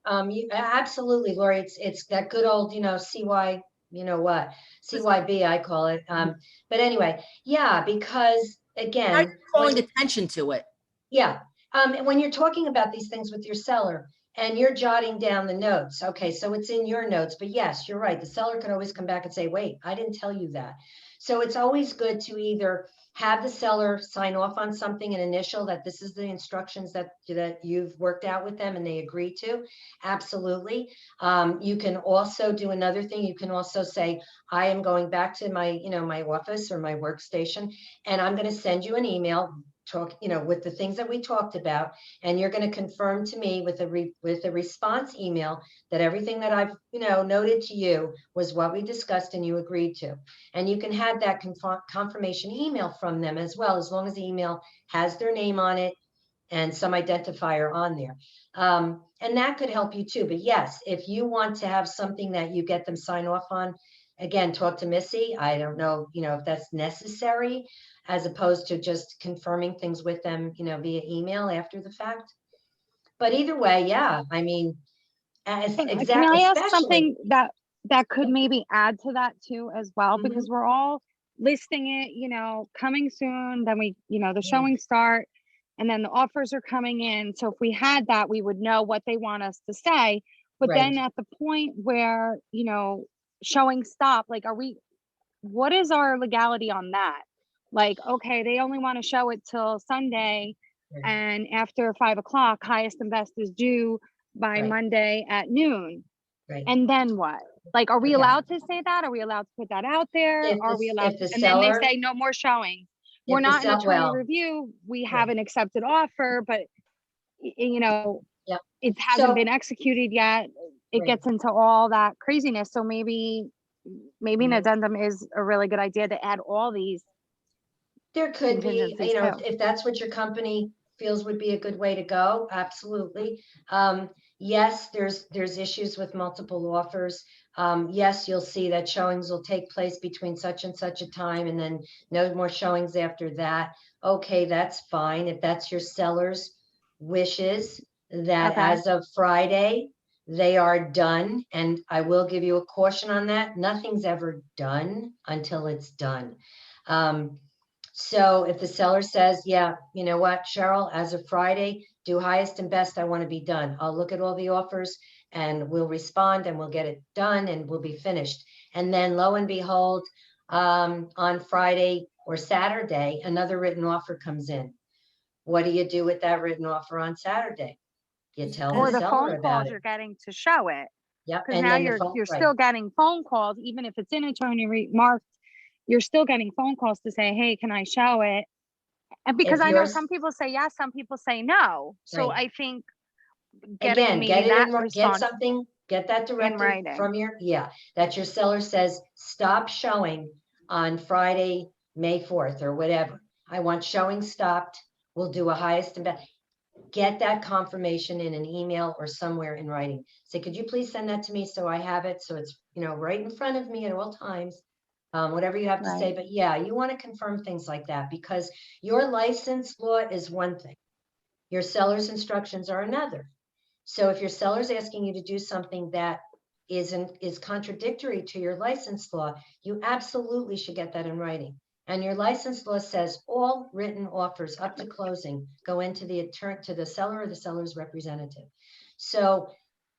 Absolutely, Lori. It's that good old, CY, CYB, I call it. But anyway, yeah, because again, I'm calling attention to it. Yeah. When you're talking about these things with your seller and you're jotting down the notes, okay, so it's in your notes, but yes, you're right. The seller could always come back and say, wait, I didn't tell you that. So it's always good to either have the seller sign off on something, an initial, that this is the instructions that you've worked out with them and they agree to. Absolutely. You can also do another thing. You can also say, I am going back to my, my office or my workstation, and I'm going to send you an email with the things that we talked about, and you're going to confirm to me with a response email that everything that I've noted to you was what we discussed and you agreed to. And you can have that confirmation email from them as well, as long as the email has their name on it and some identifier on there. And that could help you too. But yes, if you want to have something that you get them sign off on, again, talk to Missy. I don't know, if that's necessary, as opposed to just confirming things with them, via email after the fact. But either way, yeah, I mean, Can I exactly, ask especially, something that could maybe add to that too as well? Mhm. Because we're all listing it, coming soon, then the Yeah. showings start, and then the offers are coming in. So if we had that, we would know what they want us to say. But then Right. at the point where, showings stop, like, what is our legality on that? Like, okay, they only want to show it till Sunday, Right. and after 5 o'clock, highest and best is due by Right. Monday at noon. Right. And then what? Like, are we Okay. allowed to say that? Are we allowed to put that out there? If Are we allowed if to? the And then they seller, say no more showing. We're if the not an sell, attorney well, review. We right. have an accepted offer, but Yep. it hasn't So, been executed yet. It right. gets into all that craziness. So maybe an Mhm. addendum is a really good idea to add all these There could be, contingencies too. if that's what your company feels would be a good way to go, absolutely. Yes, there's issues with multiple offers. Yes, you'll see that showings will take place between such and such a time, and then no more showings after that. Okay, that's fine. If that's your seller's wishes, that Okay. as of Friday, they are done. And I will give you a caution on that. Nothing's ever done until it's done. So if the seller says, yeah, you know what, Cheryl, as of Friday, do highest and best, I want to be done. I'll look at all the offers and we'll respond and we'll get it done and we'll be finished. And then lo and behold, on Friday or Saturday, another written offer comes in. What do you do with that written offer on Saturday? You tell Or the the seller phone about calls it. you're getting to show it. Yep. Because And now then the you're phone, right. still getting phone calls, even if it's in attorney marked, you're still getting phone calls to say, hey, can I show it? And because If I know yours, some people say yes, some people say no. So right. I think getting Again, get maybe it that in, get response something, get that in directive writing. from that your seller says, stop showing on Friday, May 4th or whatever. I want showing stopped. We'll do a highest and best. Get that confirmation in an email or somewhere in writing. Say, could you please send that to me so I have it? So it's, right in front of me at all times. Whatever you have to say, Right. but yeah, you want to confirm things like that because your license law is one thing. Your seller's instructions are another. So if your seller's asking you to do something that is contradictory to your license law, you absolutely should get that in writing. And your license law says all written offers up to closing go into to the seller or the seller's representative. So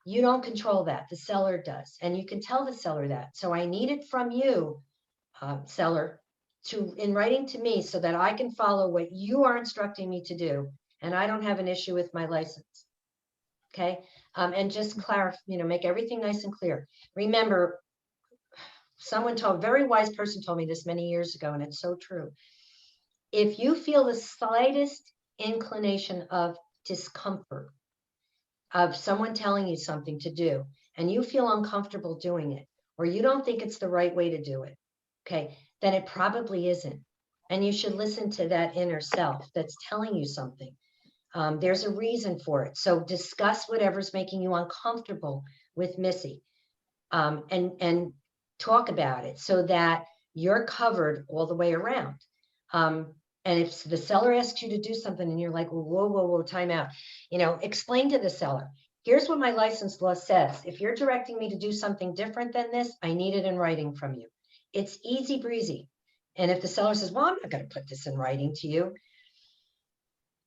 you don't control that, the seller does. And you can tell the seller that. So I need it from you, seller, in writing to me so that I can follow what you are instructing me to do. And I don't have an issue with my license. Okay. And just clarify, make everything nice and clear. Remember, a very wise person told me this many years ago, and it's so true. If you feel the slightest inclination of discomfort of someone telling you something to do, and you feel uncomfortable doing it, or you don't think it's the right way to do it, okay, then it probably isn't. And you should listen to that inner self that's telling you something. There's a reason for it. So discuss whatever's making you uncomfortable with Missy, and talk about it so that you're covered all the way around. And if the seller asks you to do something and you're like, whoa, whoa, whoa, time out, explain to the seller, here's what my license law says. If you're directing me to do something different than this, I need it in writing from you. It's easy breezy. And if the seller says, well, I'm not going to put this in writing to you,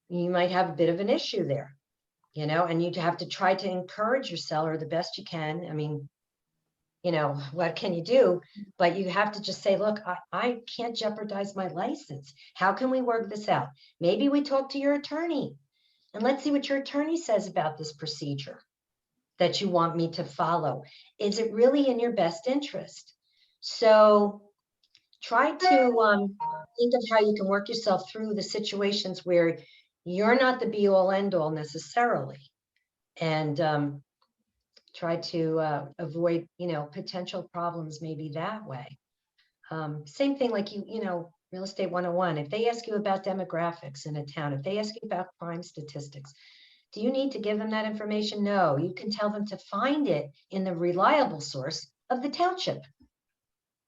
you might have a bit of an issue there, and you have to try to encourage your seller the best you can. I mean, what can you do? But you have to just say, look, I can't jeopardize my license. How can we work this out? Maybe we talk to your attorney and let's see what your attorney says about this procedure that you want me to follow. Is it really in your best interest? So try to think of how you can work yourself through the situations where you're not the be all end all necessarily. And try to avoid, potential problems maybe that way. Same thing like Real Estate 101. If they ask you about demographics in a town, if they ask you about crime statistics, do you need to give them that information? No, you can tell them to find it in the reliable source of the township.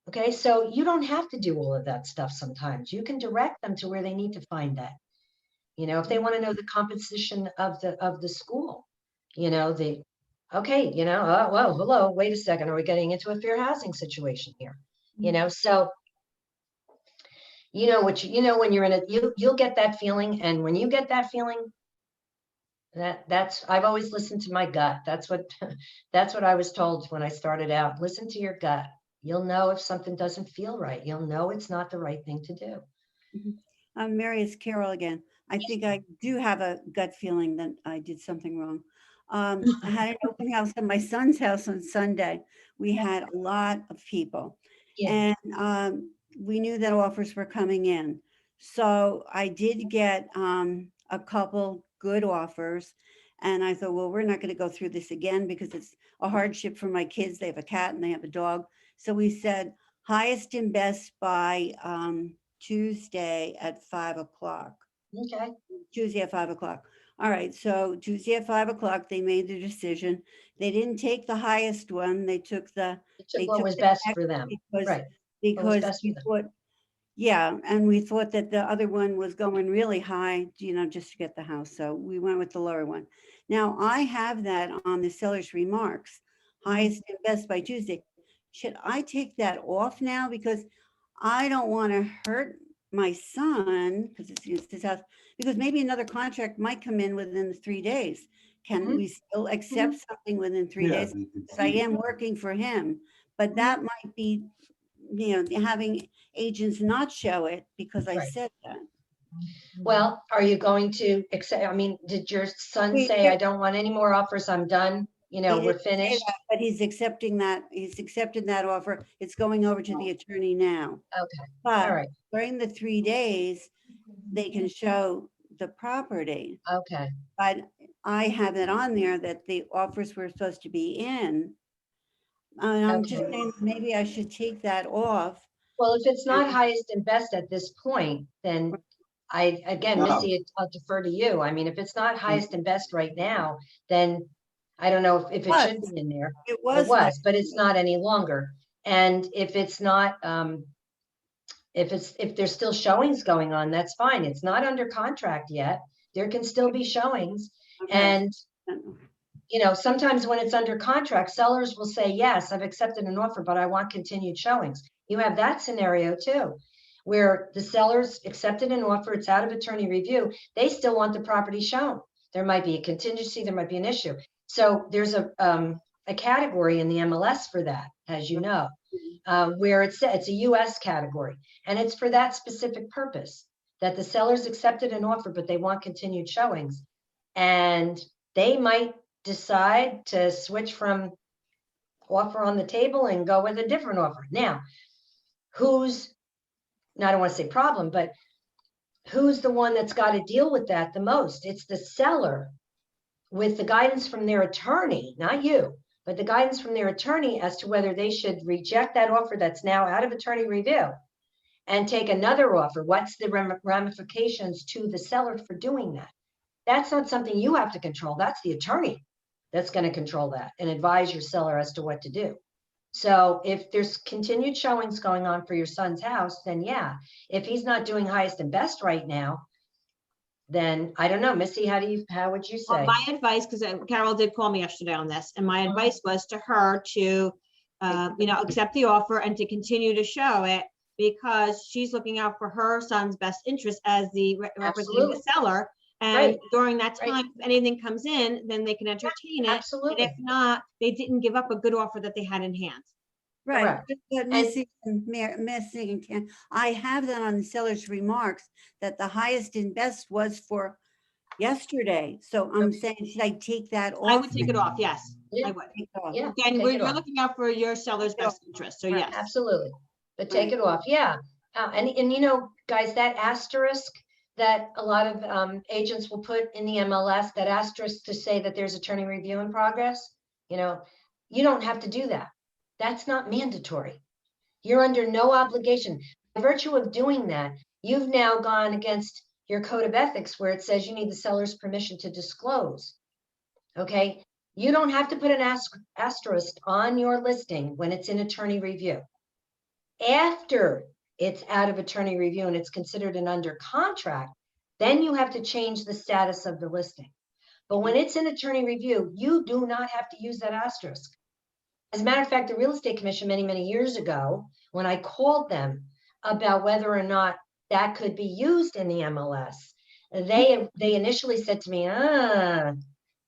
Okay, so you don't have to do all of that stuff sometimes. You can direct them to where they need to find that. You know, if they want to know the composition of the school, you know, okay, you know, well, hello, wait a second, are we getting into a fair housing situation here? You know, so you know what you know when you're in it, you'll get that feeling, and when you get that feeling, that's I've always listened to my gut. That's what that's what I was told when I started out. Listen to your gut. You'll know if something doesn't feel right. You'll know it's not the right thing to do. Mary, it's Carol again. I think I do have a gut feeling that I did something wrong. I had an open house at my son's house on Sunday. We had a lot of people, Yeah. and we knew that offers were coming in. So I did get a couple good offers, and I thought, well, we're not going to go through this again because it's a hardship for my kids. They have a cat and they have a dog. So we said highest and best by Tuesday at 5 o'clock. Okay. Tuesday at 5 o'clock. All right. So Tuesday at 5 o'clock, they made the decision. They didn't take the highest one. They took the, They took what was best for them. because, Right. because best we for them. thought, yeah, and we thought that the other one was going really high, you know, just to get the house. So we went with the lower one. Now I have that on the seller's remarks, highest and best by Tuesday. Should I take that off now? Because I don't want to hurt my son because it's his house, because maybe another contract might come in within the 3 days. Can we still accept something within 3 days? Because I am working for him, but that might be, you know, having agents not show it because I Right. said that. Well, are you going to accept? I mean, did your son He say, did. I don't want any more offers, I'm done? You know, He we're didn't say finished. that, but he's accepting that. He's accepted that offer. It's going over to the attorney now. Okay. But All right. during the 3 days, they can show the property. Okay. But I have it on there that the offers were supposed to be in. And I'm just Okay. saying, maybe I should take that off. Well, if it's not highest and best at this point, then again, Missy, I'll defer to you. I mean, if it's not highest and best right now, then I don't know if it should be in there. It It was. was, but it's not any longer. And if it's not, if there's still showings going on, that's fine. It's not under contract yet. There can still be showings. Okay. And, you know, sometimes when it's under contract, sellers will say, yes, I've accepted an offer, but I want continued showings. You have that scenario too, where the sellers accepted an offer, it's out of attorney review. They still want the property shown. There might be a contingency, there might be an issue. So there's a category in the MLS for that, as you know, where it's a US category, and it's for that specific purpose, that the sellers accepted an offer, but they want continued showings. And they might decide to switch from offer on the table and go with a different offer. Now, I don't want to say problem, but who's the one that's got to deal with that the most? It's the seller, with the guidance from their attorney, not you, but the guidance from their attorney as to whether they should reject that offer that's now out of attorney review and take another offer. What's the ramifications to the seller for doing that? That's not something you have to control. That's the attorney that's going to control that and advise your seller as to what to do. So if there's continued showings going on for your son's house, then yeah. If he's not doing highest and best right now, then I don't know, Missy, how would you say? My advice, because Carol did call me yesterday on this, and my advice was to her to, you know, accept the offer and to continue to show it, because she's looking out for her son's best interest as the representing the seller. And during that time, if anything comes in, then they can entertain it. Absolutely. And if not, they didn't give up a good offer that they had in hand. Right. But Missy, I have that on the seller's remarks that the highest and best was for yesterday. So I'm saying, should I take that off? I would take it off. Yes, I would. Yeah. Again, you're looking out for your seller's best interest. So yes. Absolutely. But take it off. Yeah. And you know, guys, that asterisk that a lot of agents will put in the MLS, that asterisk to say that there's attorney review in progress, you know, you don't have to do that. That's not mandatory. You're under no obligation. By virtue of doing that, you've now gone against your code of ethics where it says you need the seller's permission to disclose. Okay. You don't have to put an asterisk on your listing when it's in attorney review. After it's out of attorney review and it's considered an under contract, then you have to change the status of the listing. But when it's in attorney review, you do not have to use that asterisk. As a matter of fact, the Real Estate Commission many years ago, when I called them about whether or not that could be used in the MLS, they initially said to me,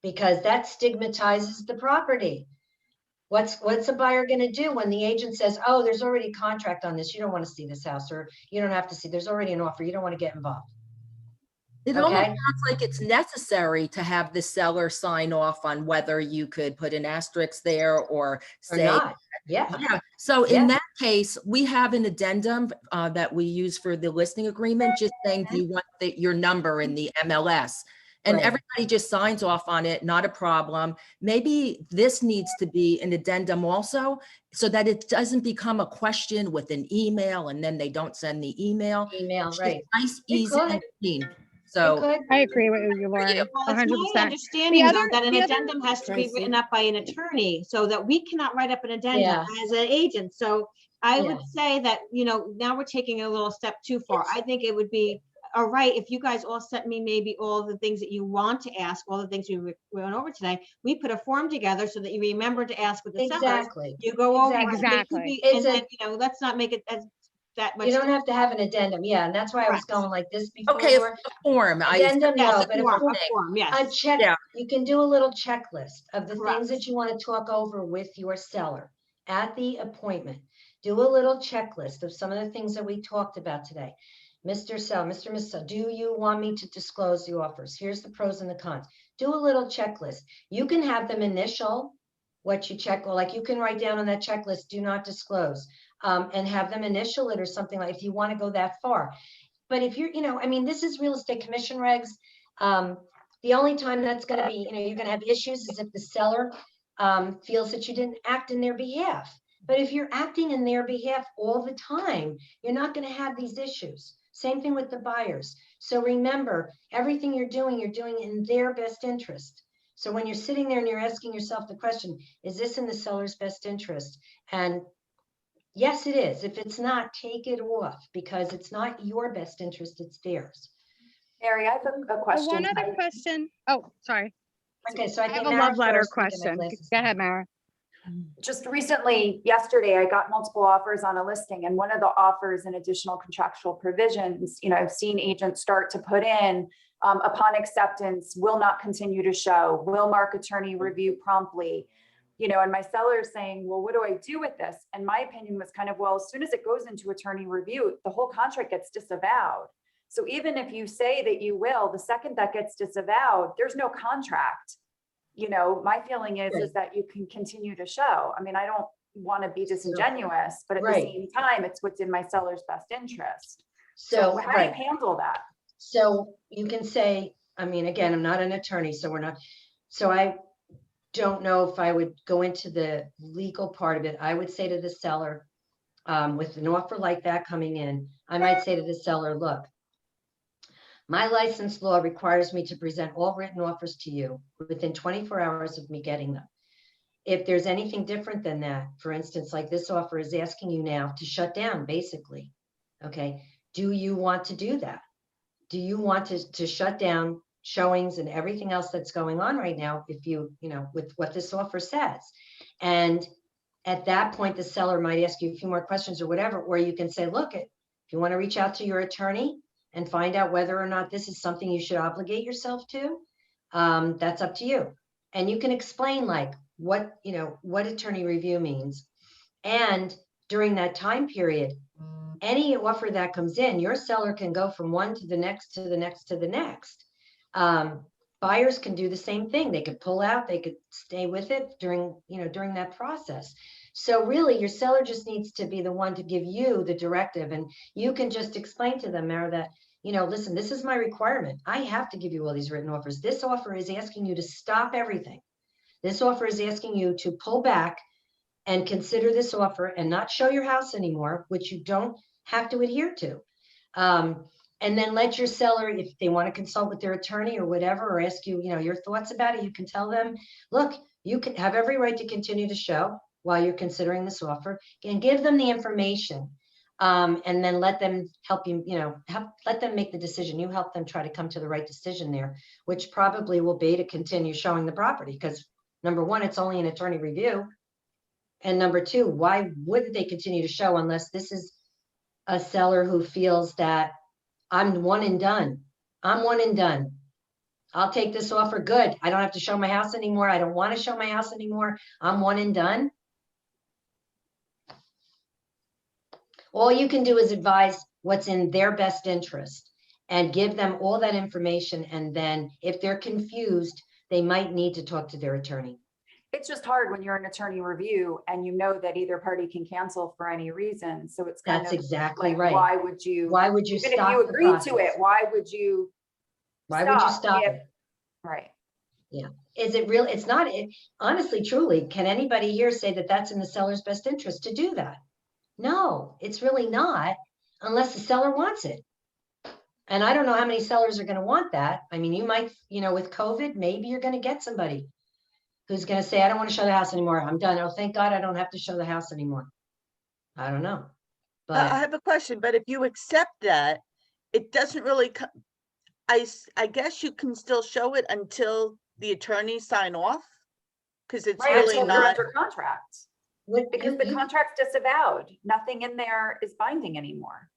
because that stigmatizes the property. What's a buyer going to do when the agent says, oh, there's already a contract on this, you don't want to see this house, or you don't have to see, there's already an offer, you don't want to get involved. It almost sounds like it's necessary to have the seller sign off on whether you could put an asterisk there or say, not. Yeah. So in that case, we have an addendum that we use for the listing agreement, just saying, do you want your number in the MLS? And everybody just signs off on it, not a problem. Maybe this needs to be an addendum also, so that it doesn't become a question with an email and then they don't send the email. Email, It's right. nice, easy, and clean. So I agree with you, Lauren, Well, it's 100%. my understanding though that an the other- addendum has to be written up by an attorney, so that we cannot write up an addendum as an agent. So I would say that, you know, now we're taking a little step too far. I think it would be all right if you guys all sent me maybe all the things that you want to ask, all the things we went over today. We put a form together so that you remember to ask with the sellers. You go over it. Exactly. And then, you know, let's not make it as that much. You don't have to have an addendum. Yeah, and that's why I was going like this before. okay, a form. Addendum, Yes, no, a but form, yes. a check. Yeah. You can do a little checklist of the Correct. things that you want to talk over with your seller at the appointment. Do a little checklist of some of the things that we talked about today. Mr. Seller, Mr. Miss Seller, do you want me to disclose the offers? Here's the pros and the cons. Do a little checklist. You can have them initial what you check, or like you can write down on that checklist, do not disclose, and have them initial it or something, like if you want to go that far. But if you're, you know, I mean, this is Real Estate Commission regs. The only time that's going to be, you know, you're going to have issues is if the seller feels that you didn't act in their behalf. But if you're acting in their behalf all the time, you're not going to have these issues. Same thing with the buyers. So remember, everything you're doing in their best interest. So when you're sitting there and you're asking yourself the question, is this in the seller's best interest? And yes, it is. If it's not, take it off, because it's not your best interest, it's theirs. Mary, I have a question. One other question. Oh, sorry. Okay, so I have think a Mara love letter first, we can have question. Liz. Go ahead, Mara. Just recently, yesterday, I got multiple offers on a listing, and one of the offers and additional contractual provisions, you know, I've seen agents start to put in upon acceptance, will not continue to show, will mark attorney review promptly, you know, and my seller is saying, well, what do I do with this? And my opinion was kind of, well, as soon as it goes into attorney review, the whole contract gets disavowed. So even if you say that you will, the second that gets disavowed, there's no contract. You know, my feeling is that you can continue to show. I mean, I don't want to be disingenuous, but at the same time, it's what's in my seller's best interest. So how do you handle that? So you can say, I mean, again, I'm not an attorney, so I don't know if I would go into the legal part of it. I would say to the seller, with an offer like that coming in, I might say to the seller, look, my license law requires me to present all written offers to you within 24 hours of me getting them. If there's anything different than that, for instance, like this offer is asking you now to shut down, basically. Okay, do you want to do that? Do you want to shut down showings and everything else that's going on right now, if you know, with what this offer says? And at that point, the seller might ask you a few more questions or whatever, or you can say, look, if you want to reach out to your attorney and find out whether or not this is something you should obligate yourself to, that's up to you. And you can explain like what, you know, what attorney review means. And during that time period, any offer that comes in, your seller can go from one to the next, to the next, to the next. Buyers can do the same thing. They could pull out, they could stay with it during, you know, during that process. So really your seller just needs to be the one to give you the directive, and you can just explain to them, Mara, that, you know, listen, this is my requirement. I have to give you all these written offers. This offer is asking you to stop everything. This offer is asking you to pull back and consider this offer and not show your house anymore, which you don't have to adhere to. And then let your seller, if they want to consult with their attorney or whatever, or ask you, you know, your thoughts about it, you can tell them, look, you can have every right to continue to show while you're considering this offer, and give them the information And then let them help you, let them make the decision. You help them try to come to the right decision there, which probably will be to continue showing the property, because number one, it's only an attorney review. And number two, why wouldn't they continue to show unless this is a seller who feels that I'm one and done. I'm one and done. I'll take this offer. Good. I don't have to show my house anymore. I don't want to show my house anymore. I'm one and done. All you can do is advise what's in their best interest and give them all that information. And then if they're confused, they might need to talk to their attorney. It's just hard when you're an attorney review and you know that either party can cancel for any reason. So it's kind That's of exactly like, right. why would you even if stop you the agreed to process? it, why would you Stop if- it? Right. Yeah. Is it real? It's not. Honestly, truly, can anybody here say that that's in the seller's best interest to do that? No, it's really not, unless the seller wants it. And I don't know how many sellers are going to want that. I mean, you might, with COVID, maybe you're going to get somebody who's going to say, I don't want to show the house anymore. I'm done. Oh, thank God I don't have to show the house anymore. I don't know. But I have a question, but if you accept that, it doesn't really, I guess you can still show it until the attorneys sign off? Because it's Right, really until they're not, under contract. Because the contract's disavowed. Nothing in there is binding anymore.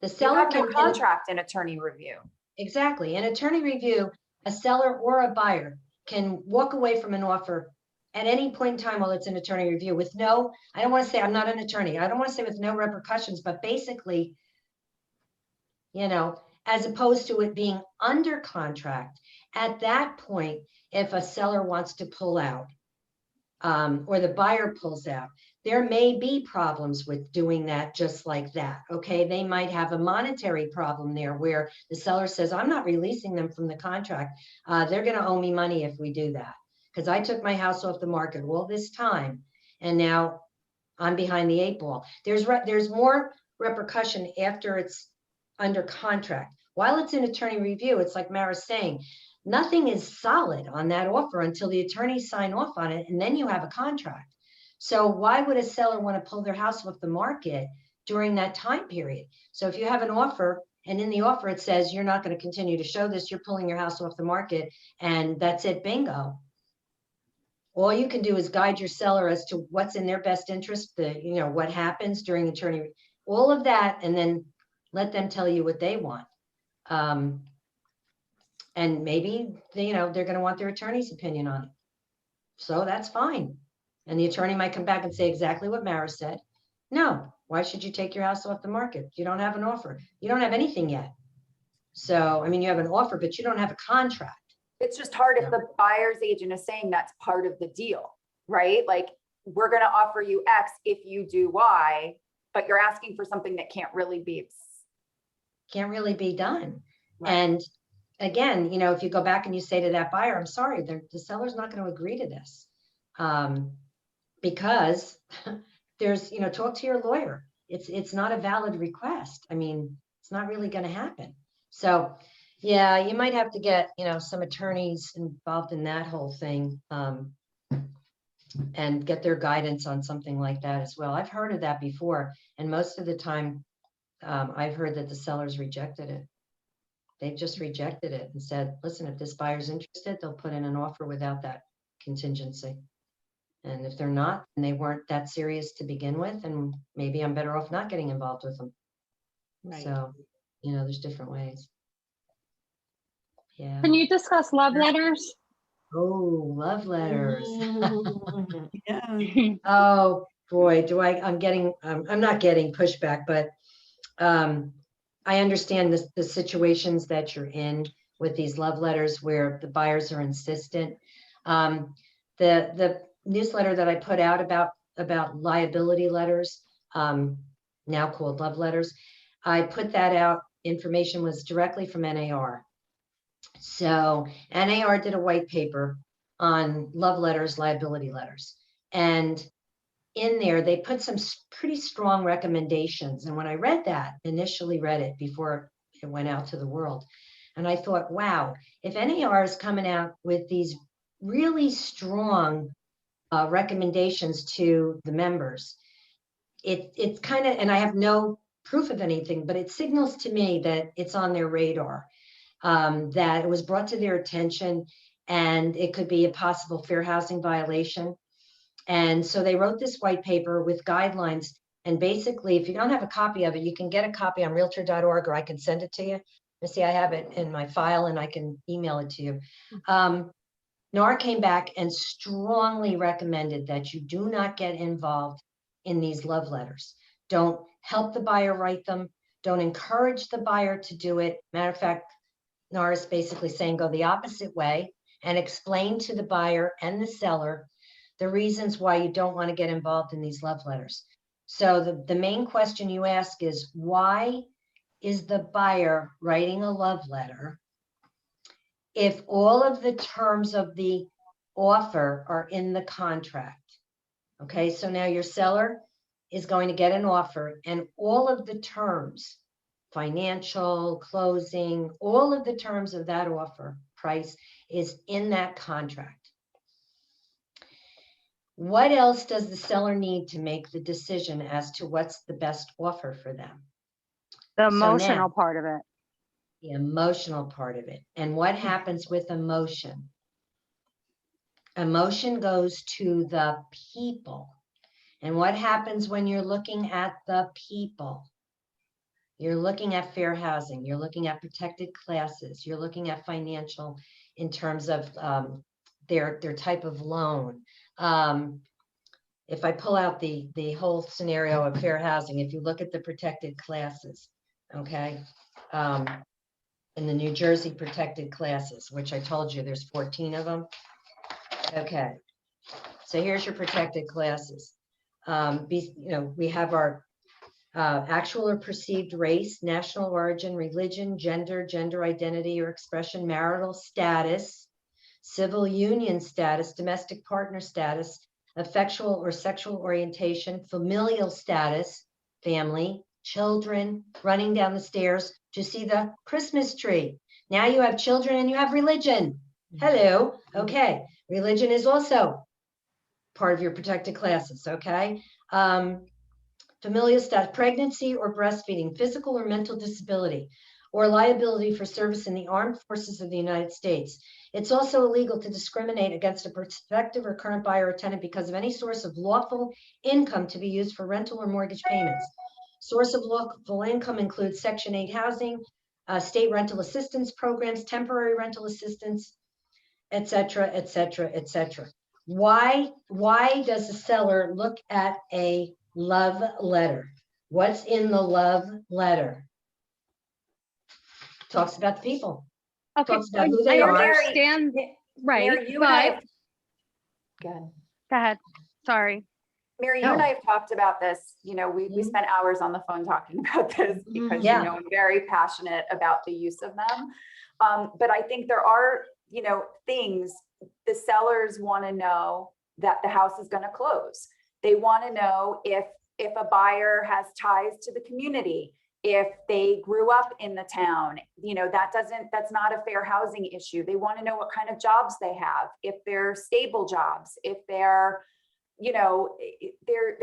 the You seller have no can contract in attorney review. exactly. In attorney review, a seller or a buyer can walk away from an offer at any point in time while it's an attorney review with no, I don't want to say I'm not an attorney. I don't want to say with no repercussions, but basically, as opposed to it being under contract, at that point, if a seller wants to pull out or the buyer pulls out, there may be problems with doing that just like that. Okay, they might have a monetary problem there where the seller says, I'm not releasing them from the contract. They're going to owe me money if we do that, because I took my house off the market all this time and now I'm behind the 8 ball. There's more repercussion after it's under contract. While it's in attorney review, it's like Mara's saying, nothing is solid on that offer until the attorneys sign off on it, and then you have a contract. So why would a seller want to pull their house off the market during that time period? So if you have an offer and in the offer it says you're not going to continue to show this, you're pulling your house off the market, and that's it, bingo. All you can do is guide your seller as to what's in their best interest, what happens during attorney, all of that, and then let them tell you what they want. And maybe, they're going to want their attorney's opinion on it. So that's fine. And the attorney might come back and say exactly what Mara said. No, why should you take your house off the market? You don't have an offer. You don't have anything yet. So, you have an offer, but you don't have a contract. It's just hard if the buyer's agent is saying that's part of the deal, right? Like, we're going to offer you X if you do Y, but you're asking for something that can't really be done. Right. And again, if you go back and you say to that buyer, I'm sorry, the seller's not going to agree to this. Because there's, talk to your lawyer. It's not a valid request. It's not really going to happen. So yeah, you might have to get, some attorneys involved in that whole thing, and get their guidance on something like that as well. I've heard of that before. And most of the time, I've heard that the sellers rejected it. They've just rejected it and said, listen, if this buyer's interested, they'll put in an offer without that contingency. And if they're not, and they weren't that serious to begin with, and maybe I'm better off not getting involved with them. Right. So, there's different ways. Yeah. Can you discuss love letters? Oh, love letters. yeah. Oh boy, I'm not getting pushback, but I understand the situations that you're in with these love letters where the buyers are insistent. The newsletter that I put out about liability letters, now called love letters, I put that out. Information was directly from NAR. So NAR did a white paper on love letters, liability letters. And in there, they put some pretty strong recommendations. And when I initially read it before it went out to the world, and I thought, wow, if NAR is coming out with these really strong recommendations to the members, it's kind of, and I have no proof of anything, but it signals to me that it's on their radar, that it was brought to their attention, and it could be a possible fair housing violation. And so they wrote this white paper with guidelines. And basically, if you don't have a copy of it, you can get a copy on realtor.org, or I can send it to you. You see, I have it in my file and I can email it to you. NAR came back and strongly recommended that you do not get involved in these love letters. Don't help the buyer write them. Don't encourage the buyer to do it. Matter of fact, NAR is basically saying go the opposite way and explain to the buyer and the seller the reasons why you don't want to get involved in these love letters. So the main question you ask is, why is the buyer writing a love letter if all of the terms of the offer are in the contract? Okay, so now your seller is going to get an offer, and all of the terms, financial, closing, all of the terms of that offer price is in that contract. What else does the seller need to make the decision as to what's the best offer for them? The So emotional now, part of it. the emotional part of it. And what happens with emotion? Emotion goes to the people. And what happens when you're looking at the people? You're looking at fair housing. You're looking at protected classes. You're looking at financial in terms of their type of loan. If I pull out the whole scenario of fair housing, if you look at the protected classes, okay, in the New Jersey protected classes, which I told you there's 14 of them. Okay, so here's your protected classes. We have our actual or perceived race, national origin, religion, gender identity or expression, marital status, civil union status, domestic partner status, affectional or sexual orientation, familial status, family, children, running down the stairs to see the Christmas tree. Now you have children and you have religion. Hello. Okay. Religion is also part of your protected classes. Okay. Familial status, pregnancy or breastfeeding, physical or mental disability, or liability for service in the armed forces of the United States. It's also illegal to discriminate against a prospective or current buyer or tenant because of any source of lawful income to be used for rental or mortgage payments. Source of lawful income includes Section 8 housing, state rental assistance programs, temporary rental assistance, et cetera, et cetera, et cetera. Why does the seller look at a love letter? What's in the love letter? Talks about the people. Okay, Talks about who they I are. understand, right, Mary, you and I but, have- Go ahead. go ahead, sorry. Mary, you and I have talked about this. We spent hours on the phone talking about this because Yeah. I'm very passionate about the use of them. But I think there are, things the sellers want to know that the house is going to close. They want to know if a buyer has ties to the community, if they grew up in the town, that's not a fair housing issue. They want to know what kind of jobs they have, if they're stable jobs, if they're, there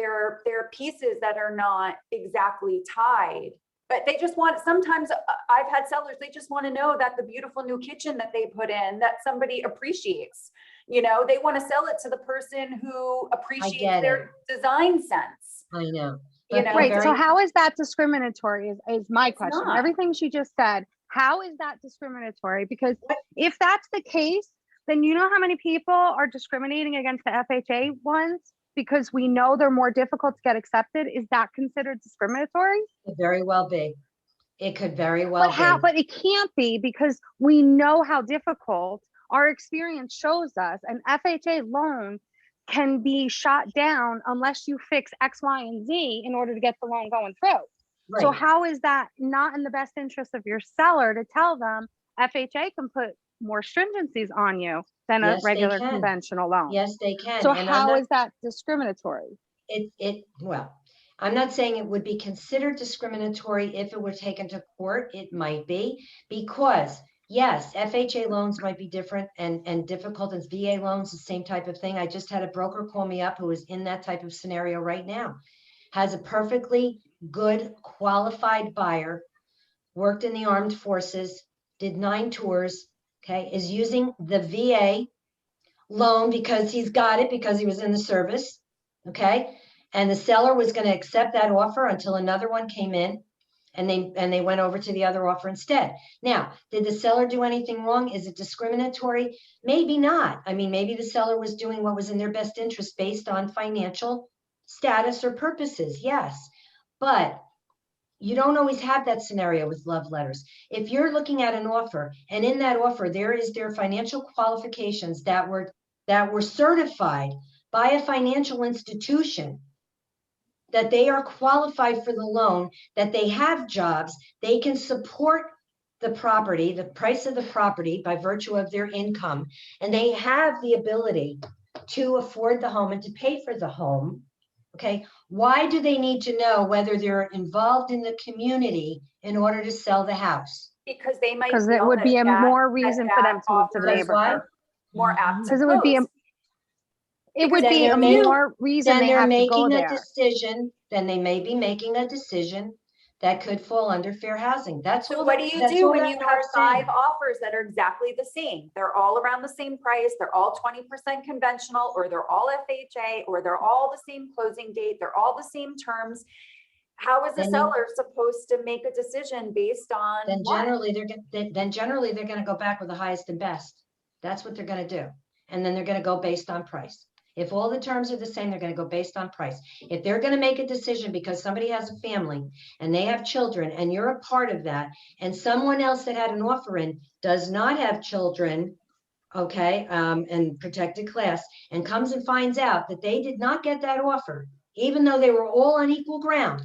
are pieces that are not exactly tied, but they just want, sometimes I've had sellers, they just want to know that the beautiful new kitchen that they put in, that somebody appreciates. They want to sell it to the person who appreciates their design sense. I know. Right, so how is that discriminatory is my question. not. Everything she just said, how is that discriminatory? Because if that's the case, then you know how many people are discriminating against the FHA ones because we know they're more difficult to get accepted. Is that considered discriminatory? It could very well be. It could very well be. But it can't be because we know how difficult our experience shows us. An FHA loan can be shot down unless you fix X, Y, and Z in order to get the loan going through. Right. So how is that not in the best interest of your seller to tell them FHA can put more stringencies on you than a regular conventional loan? Yes, they can. So how is that discriminatory? Well, I'm not saying it would be considered discriminatory if it were taken to court. It might be, because yes, FHA loans might be different and difficult as VA loans, the same type of thing. I just had a broker call me up who is in that type of scenario right now. has a perfectly good qualified buyer, worked in the armed forces, did 9 tours, okay, is using the VA loan because he's got it because he was in the service, okay? And the seller was going to accept that offer until another one came in, and they went over to the other offer instead. Now, did the seller do anything wrong? Is it discriminatory? Maybe not. I mean, maybe the seller was doing what was in their best interest based on financial status or purposes, yes. But you don't always have that scenario with love letters. If you're looking at an offer and in that offer, there is their financial qualifications that were certified by a financial institution, that they are qualified for the loan, that they have jobs, they can support the property, the price of the property by virtue of their income, and they have the ability to afford the home and to pay for the home. Okay, why do they need to know whether they're involved in the community in order to sell the house? Because they might. Because it would be a more reason for them to move to the Because why? neighborhood. More apt to Because it would be, close. it would Then be they're a making- more reason Then they they're have to go making a there. decision, then they may be making a decision that could fall under fair housing. That's So all. what that- do you that's do all when that you have Nara's saying. 5 offers that are exactly the same? They're all around the same price, they're all 20% conventional, or they're all FHA, or they're all the same closing date, they're all the same terms. How is the Then you- seller supposed to make a decision based on Then what? generally they're going to go back with the highest and best. That's what they're going to do. And then they're going to go based on price. If all the terms are the same, they're going to go based on price. If they're going to make a decision because somebody has a family and they have children and you're a part of that, and someone else that had an offer in does not have children, okay, and protected class, and comes and finds out that they did not get that offer, even though they were all on equal ground,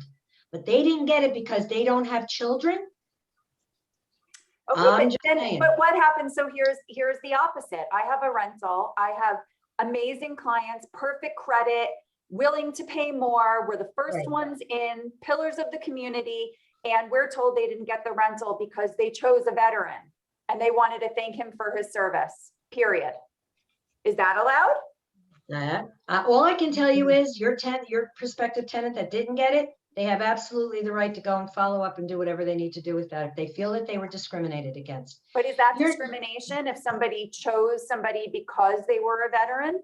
but they didn't get it because they don't have children. Okay, I'm but just then, saying. but what happens? So here's the opposite. I have a rental. I have amazing clients, perfect credit, willing to pay more. We're the first Right. ones in, pillars of the community, and we're told they didn't get the rental because they chose a veteran and they wanted to thank him for his service, period. Is that allowed? All I can tell you is your prospective tenant that didn't get it, they have absolutely the right to go and follow up and do whatever they need to do with that if they feel that they were discriminated against. But is that You're- discrimination if somebody chose somebody because they were a veteran?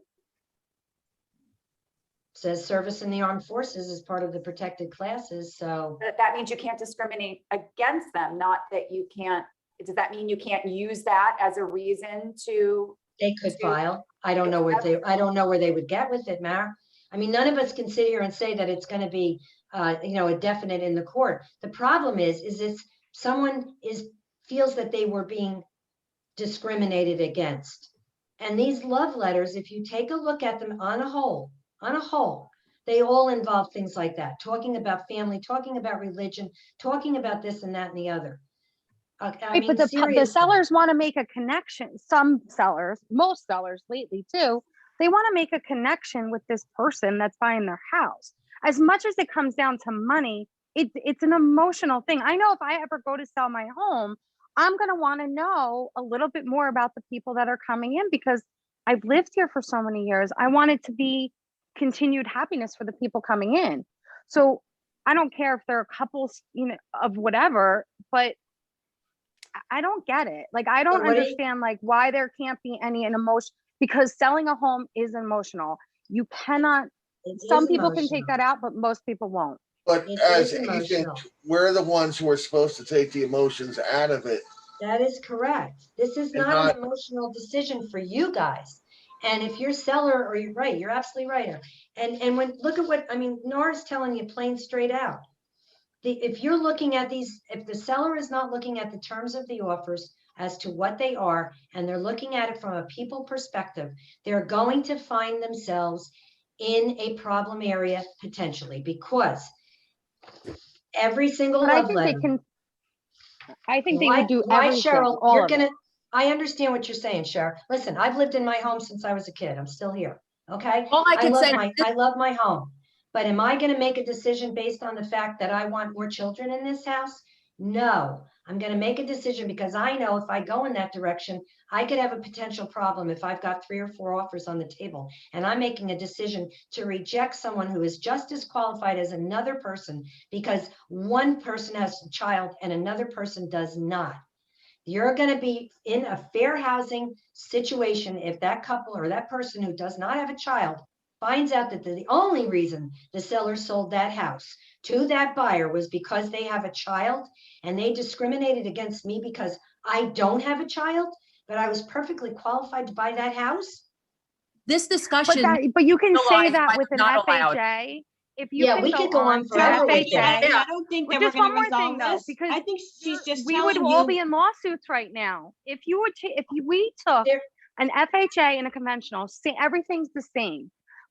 Says service in the armed forces is part of the protected classes, so That means you can't discriminate against them, not that you can't. Does that mean you can't use that as a reason to? they could file. I don't know where they would get with it, Mara. I mean, none of us can sit here and say that it's going to be, a definite in the court. The problem is if someone feels that they were being discriminated against. And these love letters, if you take a look at them on a whole, they all involve things like that, talking about family, talking about religion, talking about this and that and the other. Right, but the sellers want to make a connection. Some sellers, most sellers lately too, they want to make a connection with this person that's buying their house. As much as it comes down to money, it's an emotional thing. I know if I ever go to sell my home, I'm going to want to know a little bit more about the people that are coming in because I've lived here for so many years. I want it to be continued happiness for the people coming in. So I don't care if they're couples, of whatever, but I don't get it. Like, I don't understand why there can't be any emotion, because selling a home is emotional. You cannot, some people can take that out, but most people won't. But It as is agent, emotional. we're the ones who are supposed to take the emotions out of it. That is correct. This is not an emotional decision for you guys. And if you're seller, or you're right, you're absolutely right. And look at what, Nora's telling you plain straight out. If you're looking at these, if the seller is not looking at the terms of the offers as to what they are, and they're looking at it from a people perspective, they're going to find themselves in a problem area potentially, because every single But I love think letter. they can, I think they would do everything. Cheryl, all you're of it. gonna, I understand what you're saying, Cheryl. Listen, I've lived in my home since I was a kid. I'm still here. Okay. All I can say, I love my home, but am I going to make a decision based on the fact that I want more children in this house? No, I'm going to make a decision because I know if I go in that direction, I could have a potential problem if I've got 3 or 4 offers on the table and I'm making a decision to reject someone who is just as qualified as another person because one person has a child and another person does not. You're going to be in a fair housing situation if that couple or that person who does not have a child finds out that the only reason the seller sold that house to that buyer was because they have a child and they discriminated against me because I don't have a child, but I was perfectly qualified to buy that house. This discussion. But you can say realized that why with it's an not allowed. FHA. If you Yeah, can we could go on to forever with this. FHA, I don't think that we're just gonna one more resolve thing though, this. because I think she's just we would telling all you. be in lawsuits right now. If you were to, we took There- an FHA and a conventional, see, everything's the same.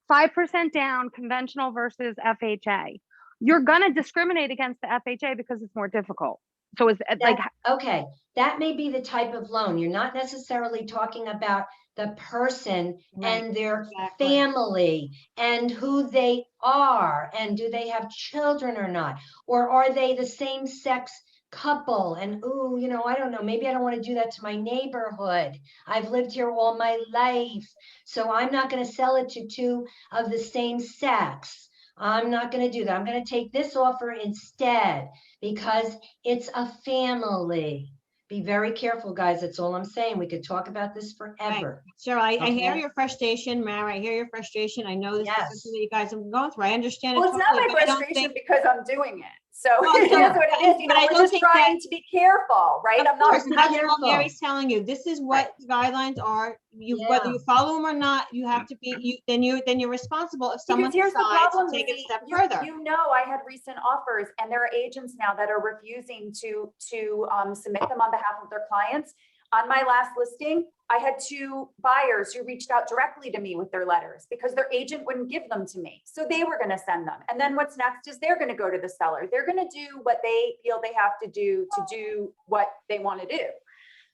5% down, conventional versus FHA. You're gonna discriminate against the FHA because it's more difficult. So it's like, Okay, that may be the type of loan. You're not necessarily talking about the person Right, and their exactly. family and who they are and do they have children or not, or are they the same sex couple? And ooh, you know, I don't know, maybe I don't want to do that to my neighborhood. I've lived here all my life, so I'm not going to sell it to 2 of the same sex. I'm not going to do that. I'm going to take this offer instead because it's a family. Be very careful, guys. That's all I'm saying. We could talk about this forever. Cheryl, I hear Okay. your frustration, Mara. I hear your frustration. I know this is Yes. something that you guys have gone through. I understand it Well, it's not totally, my but I don't frustration think. because I'm doing it. So Well, it is no, what it is. You but know, I we're don't just think trying to be careful, right? Of I'm not course, and that's all careful. Mary's telling you. This is what guidelines are. You, whether Yeah. you follow them or not, you have to be, then you're responsible if someone Because here's the decides to problem, take it a Lizzie, step further. you know, I had recent offers and there are agents now that are refusing to submit them on behalf of their clients. On my last listing, I had 2 buyers who reached out directly to me with their letters because their agent wouldn't give them to me. So they were going to send them. And then what's next is they're going to go to the seller. They're going to do what they feel they have to do what they want to do.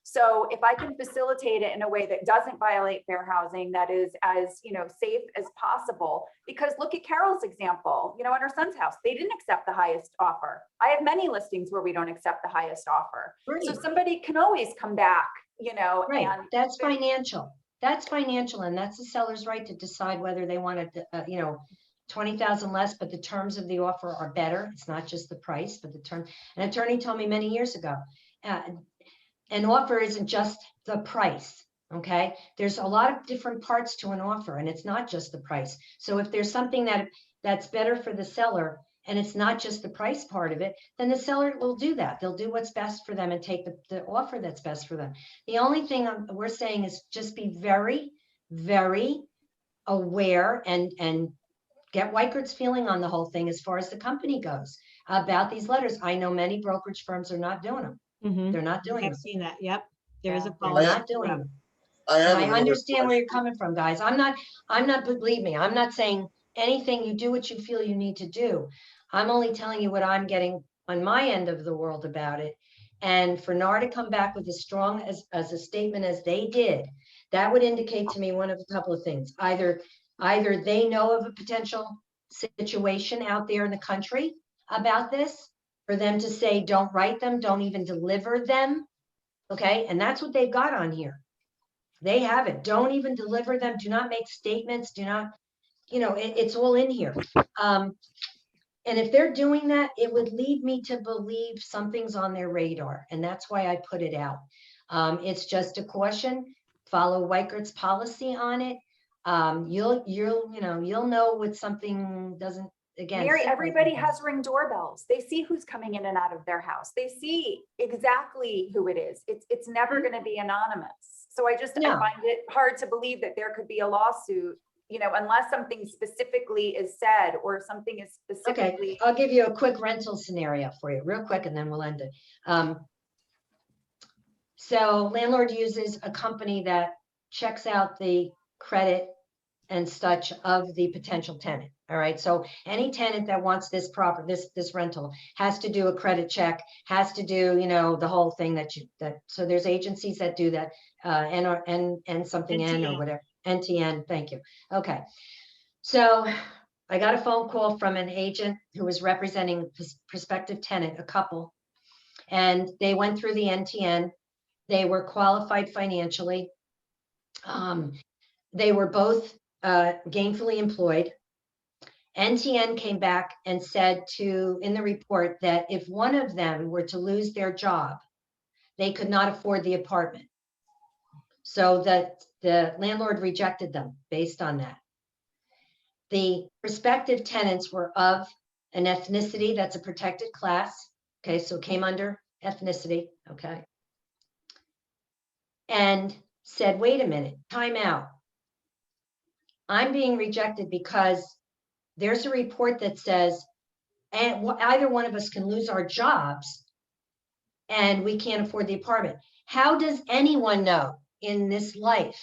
So if I can facilitate it in a way that doesn't violate fair housing, that is as, you know, safe as possible, because look at Carol's example, you know, at her son's house, they didn't accept the highest offer. I have many listings where we don't accept the highest offer. Right. So somebody can always come back, you know, Right. and That's financial. That's financial. And that's the seller's right to decide whether they want to, you know, 20,000 less, but the terms of the offer are better. It's not just the price, but the term. An attorney told me many years ago, an offer isn't just the price. Okay. There's a lot of different parts to an offer and it's not just the price. So if there's something that's better for the seller and it's not just the price part of it, then the seller will do that. They'll do what's best for them and take the offer that's best for them. The only thing we're saying is just be very, very aware and get Weikert's feeling on the whole thing as far as the company goes about these letters. I know many brokerage firms are not doing them. Mhm. They're not doing I've them. seen that. Yep. There is a They're policy. not doing them. I have And I another understand where you're question. coming from, guys. I'm not, believe me, I'm not saying anything. You do what you feel you need to do. I'm only telling you what I'm getting on my end of the world about it. And for NAR to come back with as strong as a statement as they did, that would indicate to me one of a couple of things. Either they know of a potential situation out there in the country about this, for them to say, don't write them, don't even deliver them. Okay. And that's what they've got on here. They have it. Don't even deliver them. Do not make statements. Do not, you know, it's all in here. And if they're doing that, it would lead me to believe something's on their radar. And that's why I put it out. It's just a caution. Follow Weikert's policy on it. You'll know what something doesn't, again. Mary, sit right everybody with them. has Ring doorbells. They see who's coming in and out of their house. They see exactly who it is. It's never going to be anonymous. So I No. find it hard to believe that there could be a lawsuit, you know, unless something specifically is said or something is specifically. Okay, I'll give you a quick rental scenario for you real quick and then we'll end it. So landlord uses a company that checks out the credit and such of the potential tenant. All right. So any tenant that wants this this rental has to do a credit check, has to do, you know, the whole thing so there's agencies that do that, and something N or whatever, NTN. Thank you. Okay. So I got a phone call from an agent who was representing prospective tenant, a couple, and they went through the NTN They were qualified financially. They were both gainfully employed. NTN came back and said in the report that if one of them were to lose their job, they could not afford the apartment. So that the landlord rejected them based on that. The prospective tenants were of an ethnicity that's a protected class. Okay, so it came under ethnicity. Okay. And said, wait a minute, time out. I'm being rejected because there's a report that says, and either one of us can lose our jobs and we can't afford the apartment. How does anyone know in this life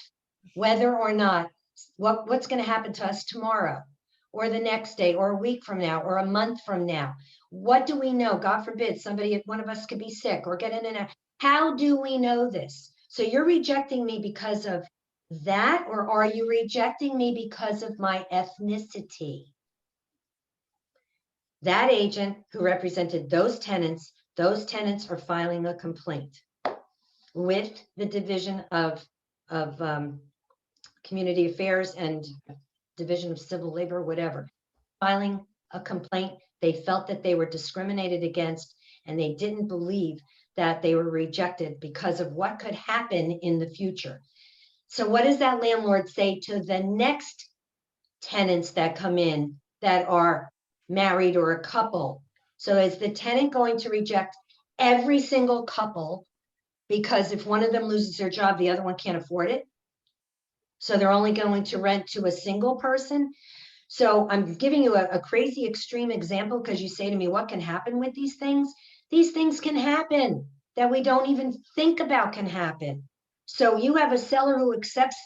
whether or not what's going to happen to us tomorrow or the next day or a week from now or a month from now? What do we know? God forbid one of us could be sick or get in and out. How do we know this? So you're rejecting me because of that, or are you rejecting me because of my ethnicity? That agent who represented those tenants are filing a complaint with the Division of Community Affairs and Division of Civil Labor, whatever, filing a complaint. They felt that they were discriminated against, and they didn't believe that they were rejected because of what could happen in the future. So what does that landlord say to the next tenants that come in that are married or a couple? So is the tenant going to reject every single couple because if one of them loses their job, the other one can't afford it? So they're only going to rent to a single person? So I'm giving you a crazy extreme example because you say to me, what can happen with these things? These things can happen that we don't even think about can happen. So you have a seller who accepts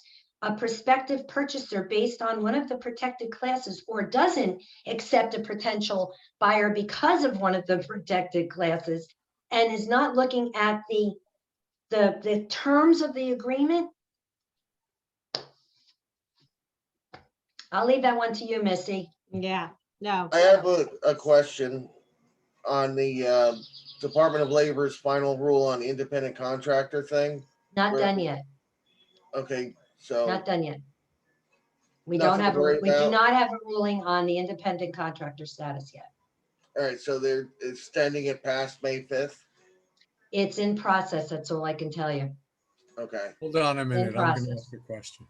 a prospective purchaser based on one of the protected classes, or doesn't accept a potential buyer because of one of the protected classes, and is not looking at the terms of the agreement. I'll leave that one to you, Missy. Yeah, no. I have a question on the Department of Labor's final rule on independent contractor thing. Not done yet. Okay, so Not done yet. We Nothing don't have to worry we do about. not have a ruling on the independent contractor status yet. all right, so they're extending it past May 5th. It's in process. That's all I can tell you. Okay. Hold on a minute. I'm going to process. ask a question.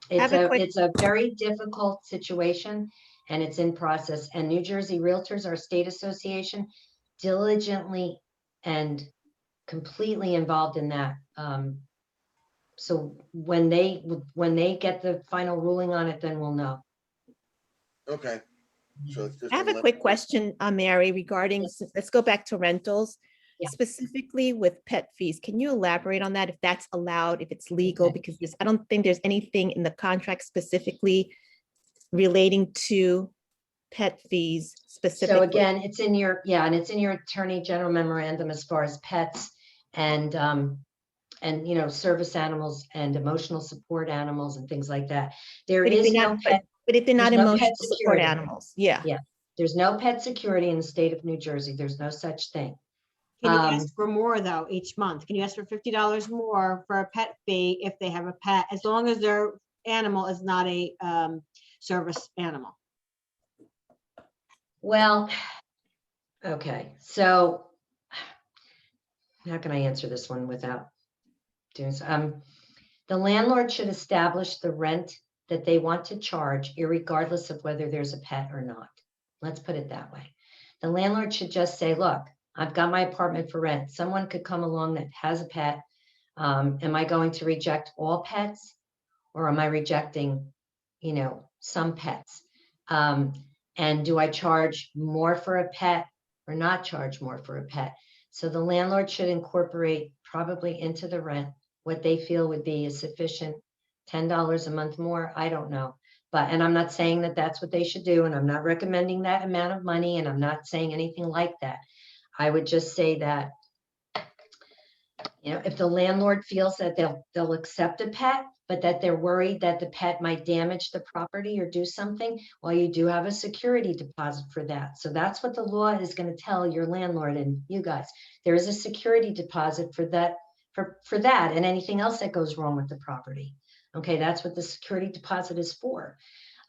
It's a very difficult situation, and it's in process. And New Jersey Realtors, our state association, diligently and completely involved in that. So when they get the final ruling on it, then we'll know. Okay. So it's just I have a quick question, Mary, regarding, let's go back to rentals, Yeah. specifically with pet fees. Can you elaborate on that, if that's allowed, if it's legal? Because I don't think there's anything in the contract specifically relating to pet fees specifically. So again, it's in your, and it's in your Attorney General memorandum as far as pets and service animals and emotional support animals and things like that. There But if is they're no not- pet. But if they're not there's no emotional pet support security. animals, yeah. Yeah, there's no pet security in the state of New Jersey. There's no such thing. Can you ask for more though each month? Can you ask for $50 more for a pet fee if they have a pet, as long as their animal is not a service animal? Well, okay, so how can I answer this one without doing so? The landlord should establish the rent that they want to charge, irregardless of whether there's a pet or not. Let's put it that way. The landlord should just say, look, I've got my apartment for rent. Someone could come along that has a pet. Am I going to reject all pets, or am I rejecting, some pets? And do I charge more for a pet or not charge more for a pet? So the landlord should incorporate probably into the rent what they feel would be a sufficient $10 a month more. I don't know. And I'm not saying that that's what they should do. And I'm not recommending that amount of money. And I'm not saying anything like that. I would just say that, if the landlord feels that they'll accept a pet, but that they're worried that the pet might damage the property or do something, well, you do have a security deposit for that. So that's what the law is going to tell your landlord and you guys. There is a security deposit for that, for that and anything else that goes wrong with the property. Okay, that's what the security deposit is for.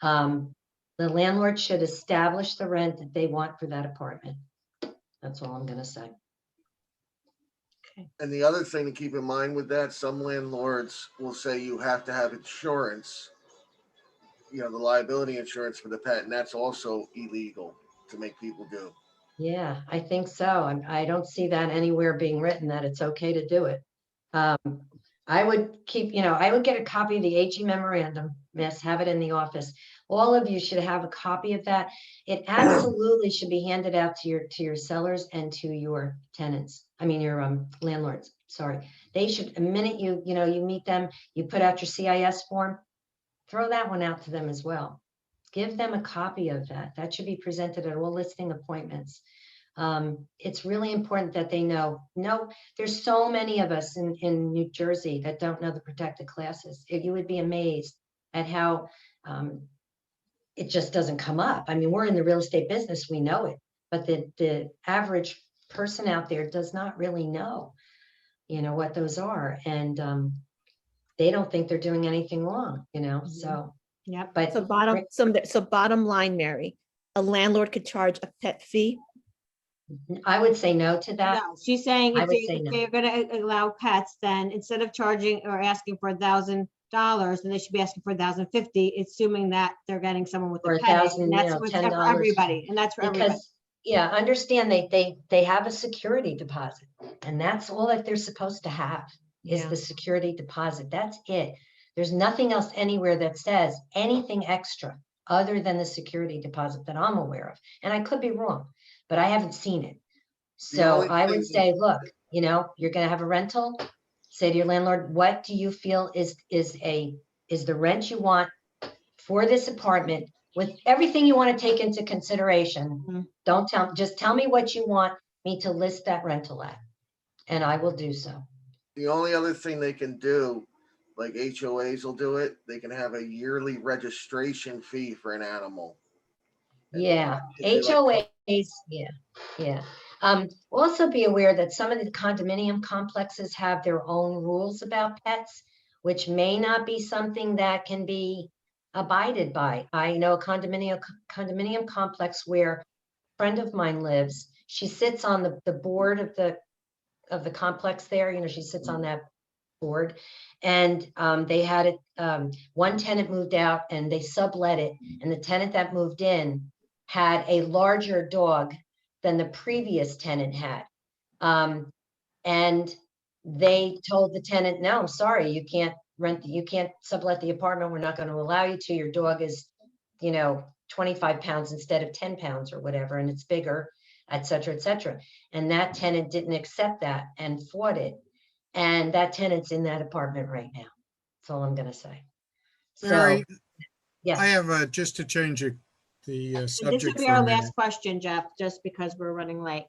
The landlord should establish the rent that they want for that apartment. That's all I'm going to say. And the other thing to keep in mind with that, some landlords will say you have to have insurance, you know, the liability insurance for the pet, and that's also illegal to make people do. Yeah, I think so. I don't see that anywhere being written that it's okay to do it. I would keep, you know, I would get a copy of the AG memorandum, miss, have it in the office. All of you should have a copy of that. It absolutely should be handed out to your sellers and to your tenants. I mean, your landlords, sorry. They should, the minute you meet them, you put out your CIS form, throw that one out to them as well. Give them a copy of that. That should be presented at all listing appointments. It's really important that they know, no, there's so many of us in New Jersey that don't know the protected classes. You would be amazed at how it just doesn't come up. I mean, we're in the real estate business, we know it, but the average person out there does not really know, you know, what those are. And they don't think they're doing anything wrong, you know, so. Yeah. But So bottom line, Mary, a landlord could charge a pet fee. I would say no to that. No, she's saying I if would say no. they're gonna allow pets, then instead of charging or asking for $1,000, then they should be asking for $1,050, assuming that they're getting someone with Or a pet. $1,000, And that's you know, what's $10. for everybody, and that's for everybody. Because, yeah, understand they have a security deposit, and that's all that they're supposed to have is Yeah. the security deposit. That's it. There's nothing else anywhere that says anything extra other than the security deposit that I'm aware of. And I could be wrong, but I haven't seen it. So only I would thing- say, look, you know, you're going to have a rental. Say to your landlord, what do you feel is the rent you want for this apartment with everything you want to take into consideration? Mhm. Just tell me what you want me to list that rental at, and I will do so. The only other thing they can do, like HOAs will do it, they can have a yearly registration fee for an animal. Yeah, If they like- HOAs, yeah. Also be aware that some of the condominium complexes have their own rules about pets, which may not be something that can be abided by. I know a condominium complex where a friend of mine lives. She sits on the board of the complex there. You know, she sits on that board, and they had it. One tenant moved out, and they sublet it, and the tenant that moved in had a larger dog than the previous tenant had. And they told the tenant, no, I'm sorry, you can't sublet the apartment. We're not going to allow you to. Your dog is, you know, 25 pounds instead of 10 pounds or whatever, and it's bigger, et cetera, et cetera. And that tenant didn't accept that and fought it. And that tenant's in that apartment right now. That's all I'm going to say. So, Mary, yes. I have just to change the And this subject will be for a our minute. last question, Jeff, just because we're running late.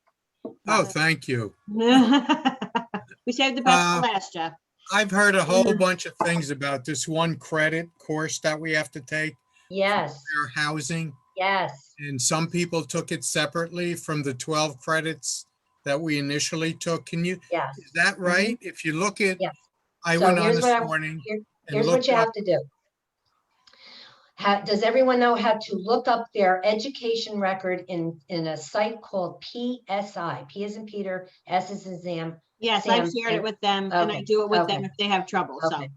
Oh, thank you. We saved the best for last, Jeff. I've heard a whole bunch of things about this one credit course that we have to take Yes. for housing. Yes. And some people took it separately from the 12 credits that we initially took. Yes. Is that right? If you look at, Yes. I So went on here's this what morning and here's what looked you up. have to do. Does everyone know how to look up their education record in a site called PSI? P as in Peter, S as in Sam. Yes, I've shared it with them, and I do it with them if they have trouble, so. Okay.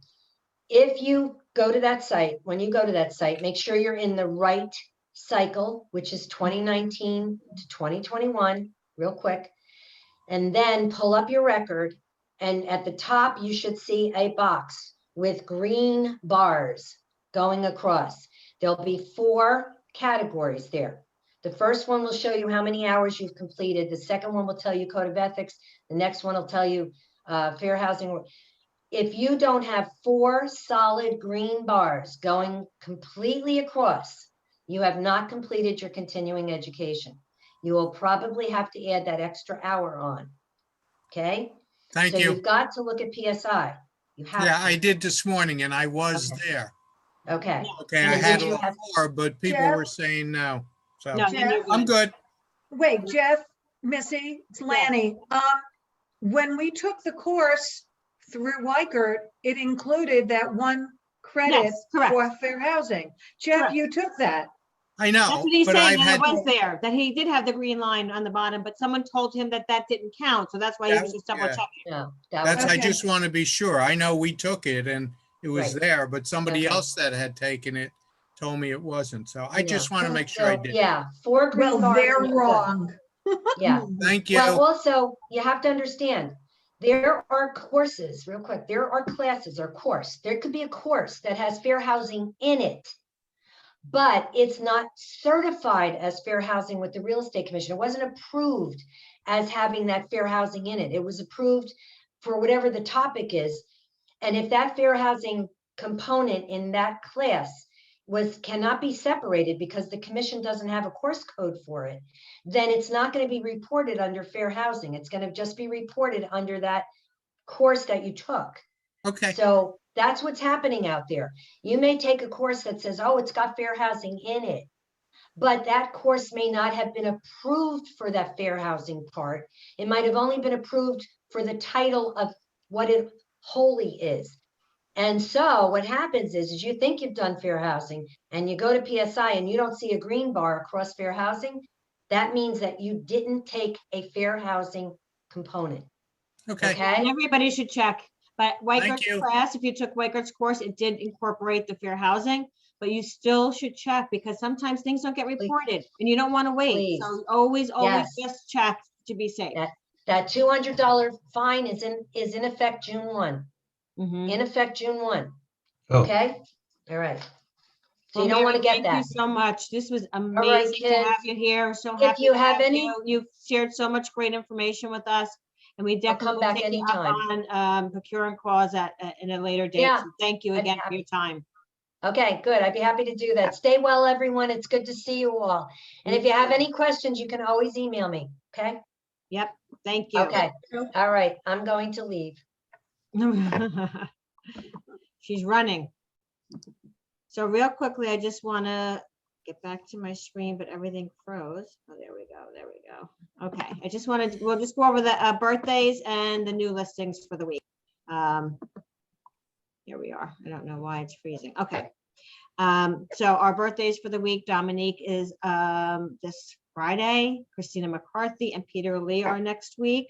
If you go to that site, when you go to that site, make sure you're in the right cycle, which is 2019 to 2021, real quick. And then pull up your record, and at the top, you should see a box with green bars going across. There'll be 4 categories there. The first one will show you how many hours you've completed. The second one will tell you code of ethics. The next one will tell you fair housing. If you don't have 4 solid green bars going completely across, you have not completed your continuing education. You will probably have to add that extra hour on. Okay? Thank So you. you've got to look at PSI. You have Yeah, to. I did this morning and I was Okay. there. Okay. Okay, I And had did you all have- four, but people Jeff? were saying no. So No, then you're I'm good. Wait, Jeff, Missy, it's Lanny. When we took the course through Wykert, it included that one credit Yes, correct. for fair housing. Jeff, Correct. you took that. I That's know, what he's but saying, I've that it had, was there, that he did have the green line on the bottom, but someone told him that that didn't count, so that's why he That- was just double yeah. checking. No, that that's, was, I Okay. just want to be sure. I know we took it and it was Right. there, but somebody Okay. else that had taken it told me it wasn't. So I Yeah. just want to make sure I so, did. yeah, 4 green Well, bars. they're and you're good. wrong. Yeah. Thank you. Well, also, you have to understand, there are courses, real quick, there are classes or course. There could be a course that has fair housing in it, but it's not certified as fair housing with the Real Estate Commission. It wasn't approved as having that fair housing in it. It was approved for whatever the topic is. And if that fair housing component in that class cannot be separated because the commission doesn't have a course code for it, then it's not going to be reported under fair housing. It's going to just be reported under that course that you took. Okay. So that's what's happening out there. You may take a course that says, oh, it's got fair housing in it, but that course may not have been approved for that fair housing part. It might have only been approved for the title of what it wholly is. And so what happens is you think you've done fair housing and you go to PSI and you don't see a green bar across fair housing. That means that you didn't take a fair housing component. Okay. Okay. And everybody should check, but Wykert's you. class, if you took Wykert's course, it did incorporate the fair housing, but you still should check because sometimes things don't get reported and you don't want to wait. Please. So always Yes. just check to be safe. That $200 fine is in effect June 1. Mhm. In effect June 1. Oh. Okay. All right. So Well, you don't want to Mary, get thank you that. so much. This was right, amazing to kids. have you here. So If happy you to have any- you. You've shared so much great information with us. And we I'll definitely come will back take you up anytime. on procuring cause in a later date. Yeah, So thank you I'd be again for happy. your time. Okay, good. I'd be happy to do that. Stay well, everyone. It's good to see you all. And if you have any questions, you can always email me. Okay. Yep, thank you. Okay. All right. I'm going to leave. She's running. So real quickly, I just want to get back to my screen, but everything froze. Oh, there we go. There we go. Okay, I just wanted, we'll just go over the birthdays and the new listings for the week. Here we are. I don't know why it's freezing. Okay. So our birthdays for the week, Dominique is this Friday, Christina McCarthy and Peter Lee are next week.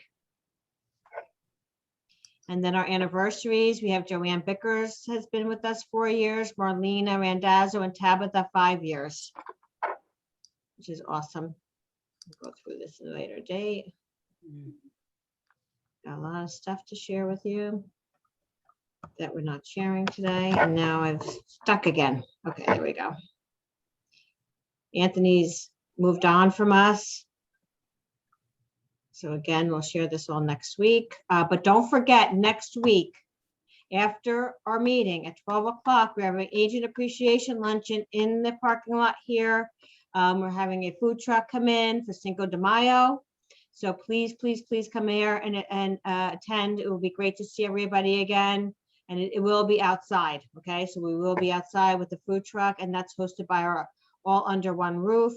And then our anniversaries, we have Joanne Bickers has been with us 4 years, Marlena Randazzo and Tabitha 5 years, which is awesome. We'll go through this at a later date. Got a lot of stuff to share with you that we're not sharing today. And now I've stuck again. Okay, there we go. Anthony's moved on from us. So again, we'll share this all next week. But don't forget, next week, after our meeting at 12 o'clock, we have an agent appreciation luncheon in the parking lot here. We're having a food truck come in for Cinco de Mayo. So please, please, please come here and attend. It will be great to see everybody again. And it will be outside, okay? So we will be outside with the food truck, and that's hosted by our All Under One Roof.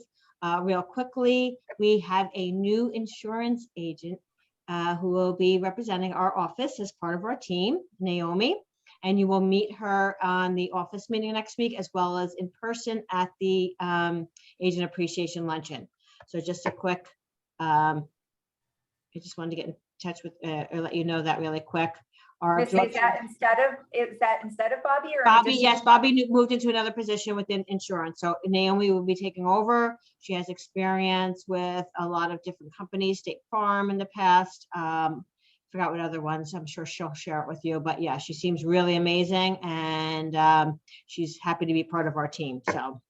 Real quickly, we have a new insurance agent who will be representing our office as part of our team, Naomi, and you will meet her on the office meeting next week, as well as in person at the Agent Appreciation Luncheon. So just a quick, I just wanted to get in touch with, or let you know that really quick. Missy, is that instead of Bobby or? Bobby, yes, Bobby moved into another position within insurance. So Naomi will be taking over. She has experience with a lot of different companies, State Farm in the past. Forgot what other ones. I'm sure she'll share it with you. But yeah, she seems really amazing, and she's happy to be part of our team. So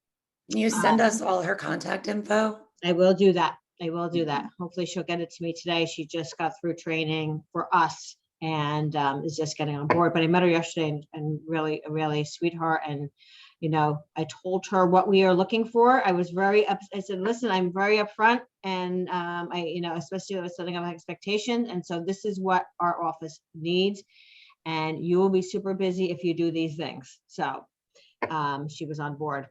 can you send us all her contact info? I will do that. I will do that. Hopefully she'll get it to me today. She just got through training for us and is just getting on board. But I met her yesterday and really, really sweetheart. And, you know, I told her what we are looking for. I was very, I said, listen, I'm very upfront and I, you know, especially with setting up an expectation. And so this is what our office needs. and you will be super busy if you do these things. So she was on board.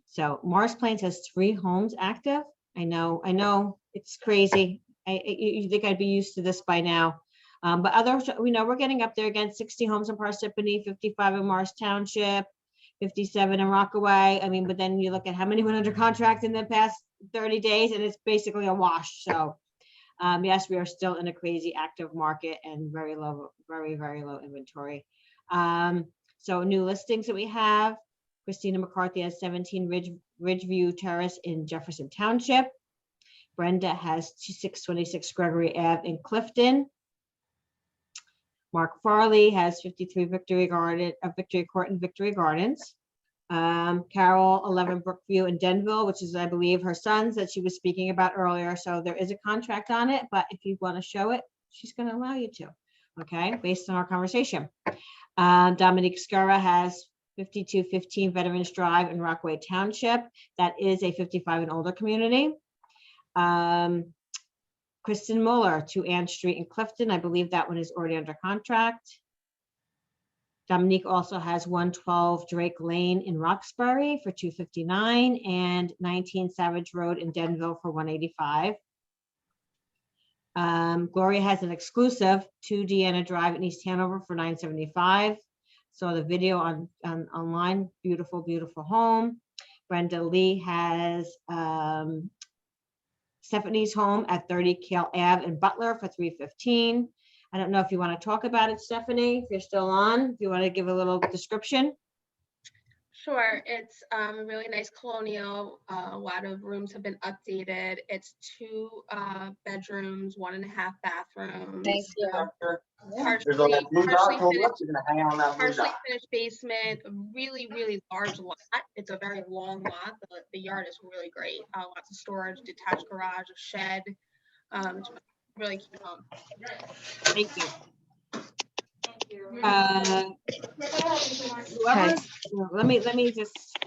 So Morris Plains has 3 homes active. I know it's crazy. You think I'd be used to this by now. But others, we're getting up there again, 60 homes in Parsippany, 55 in Morris Township, 57 in Rockaway. I mean, but then you look at how many went under contract in the past 30 days and it's basically a wash. So yes, we are still in a crazy active market and very low, very, very low inventory. So new listings that we have, Christina McCarthy has 17 Ridgeview Terrace in Jefferson Township. Brenda has 626 Gregory Ave in Clifton. Mark Farley has 53 Victory Court in Victory Gardens. Carol, 11 Brookview in Denville, which is, I believe, her son's that she was speaking about earlier. So there is a contract on it, but if you want to show it, she's going to allow you to, okay, based on our conversation. Dominique Skura has 5215 Veterans Drive in Rockaway Township. That is a 55 and older community. Kristen Muller, 2 Ann Street in Clifton. I believe that one is already under contract. Dominique also has 112 Drake Lane in Roxbury for 259 and 19 Savage Road in Denville for 185. Gloria has an exclusive 2 Deanna Drive in East Hanover for 975. Saw the video online. Beautiful, beautiful home. Brenda Lee has Stephanie's home at 30 Kale Ave in Butler for 315. I don't know if you want to talk about it, Stephanie, if you're still on, if you want to give a little description. Sure. It's a really nice colonial. A lot of rooms have been updated. It's 2 bedrooms, 1.5 bathrooms. Thank you. Partially finished basement, a really, really large lot. It's a very long lot. The yard is really great. Lots of storage, detached garage, a shed. It's really cute home. Thank you. Let me just.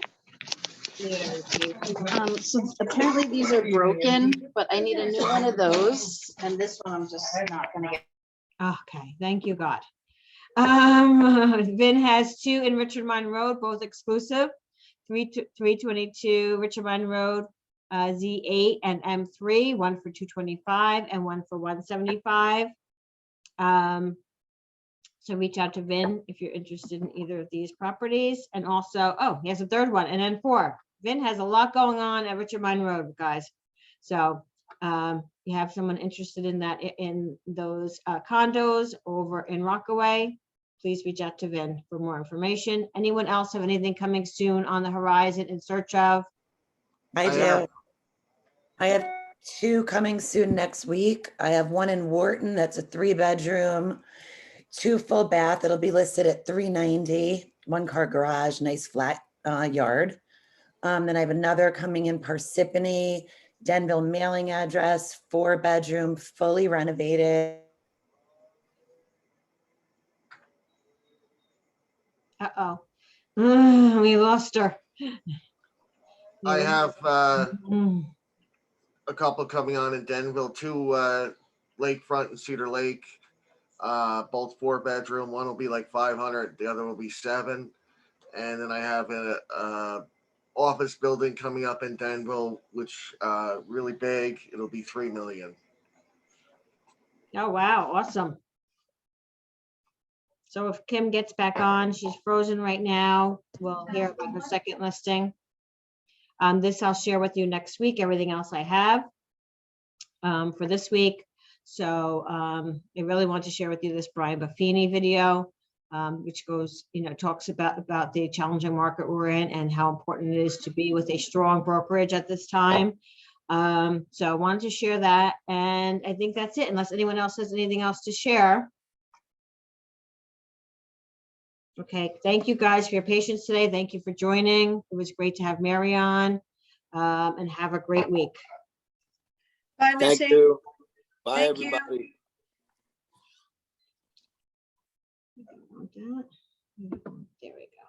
So apparently these are broken, but I need a new one of those. And this one I'm just not gonna get. Okay, thank you, God. Vin has 2 in Richard Mine Road, both exclusive. 322 Richard Mine Road, Z8 and M3, one for 225 and one for 175. So reach out to Vin if you're interested in either of these properties. And also, oh, he has a 3rd one, and N4. Vin has a lot going on at Richard Mine Road, guys. So you have someone interested in that, in those condos over in Rockaway, please reach out to Vin for more information. Anyone else have anything coming soon on the horizon in search of? I do. I have 2 coming soon next week. I have one in Wharton. That's a 3-bedroom, 2 full bath. It'll be listed at $390, 1-car garage, nice flat yard. Then I have another coming in Parsippany, Denville mailing address, 4-bedroom, fully renovated. Uh-oh. We lost her. I have a couple coming on in Denville, 2 lakefront and Cedar Lake, both 4-bedroom. One will be like 500, the other will be 7. And then I have a office building coming up in Denville, which really big. It'll be 3 million. Oh, wow. Awesome. So if Kim gets back on, she's frozen right now. We'll hear about her 2nd listing. This I'll share with you next week, everything else I have for this week. So I really want to share with you this Brian Buffini video, which goes, talks about the challenging market we're in and how important it is to be with a strong brokerage at this time. So I wanted to share that, and I think that's it, unless anyone else has anything else to share. Okay, thank you guys for your patience today. Thank you for joining. It was great to have Mary on, and have a great week. Bye, Missy. Thank you. Bye, Thank you. everybody. There we go.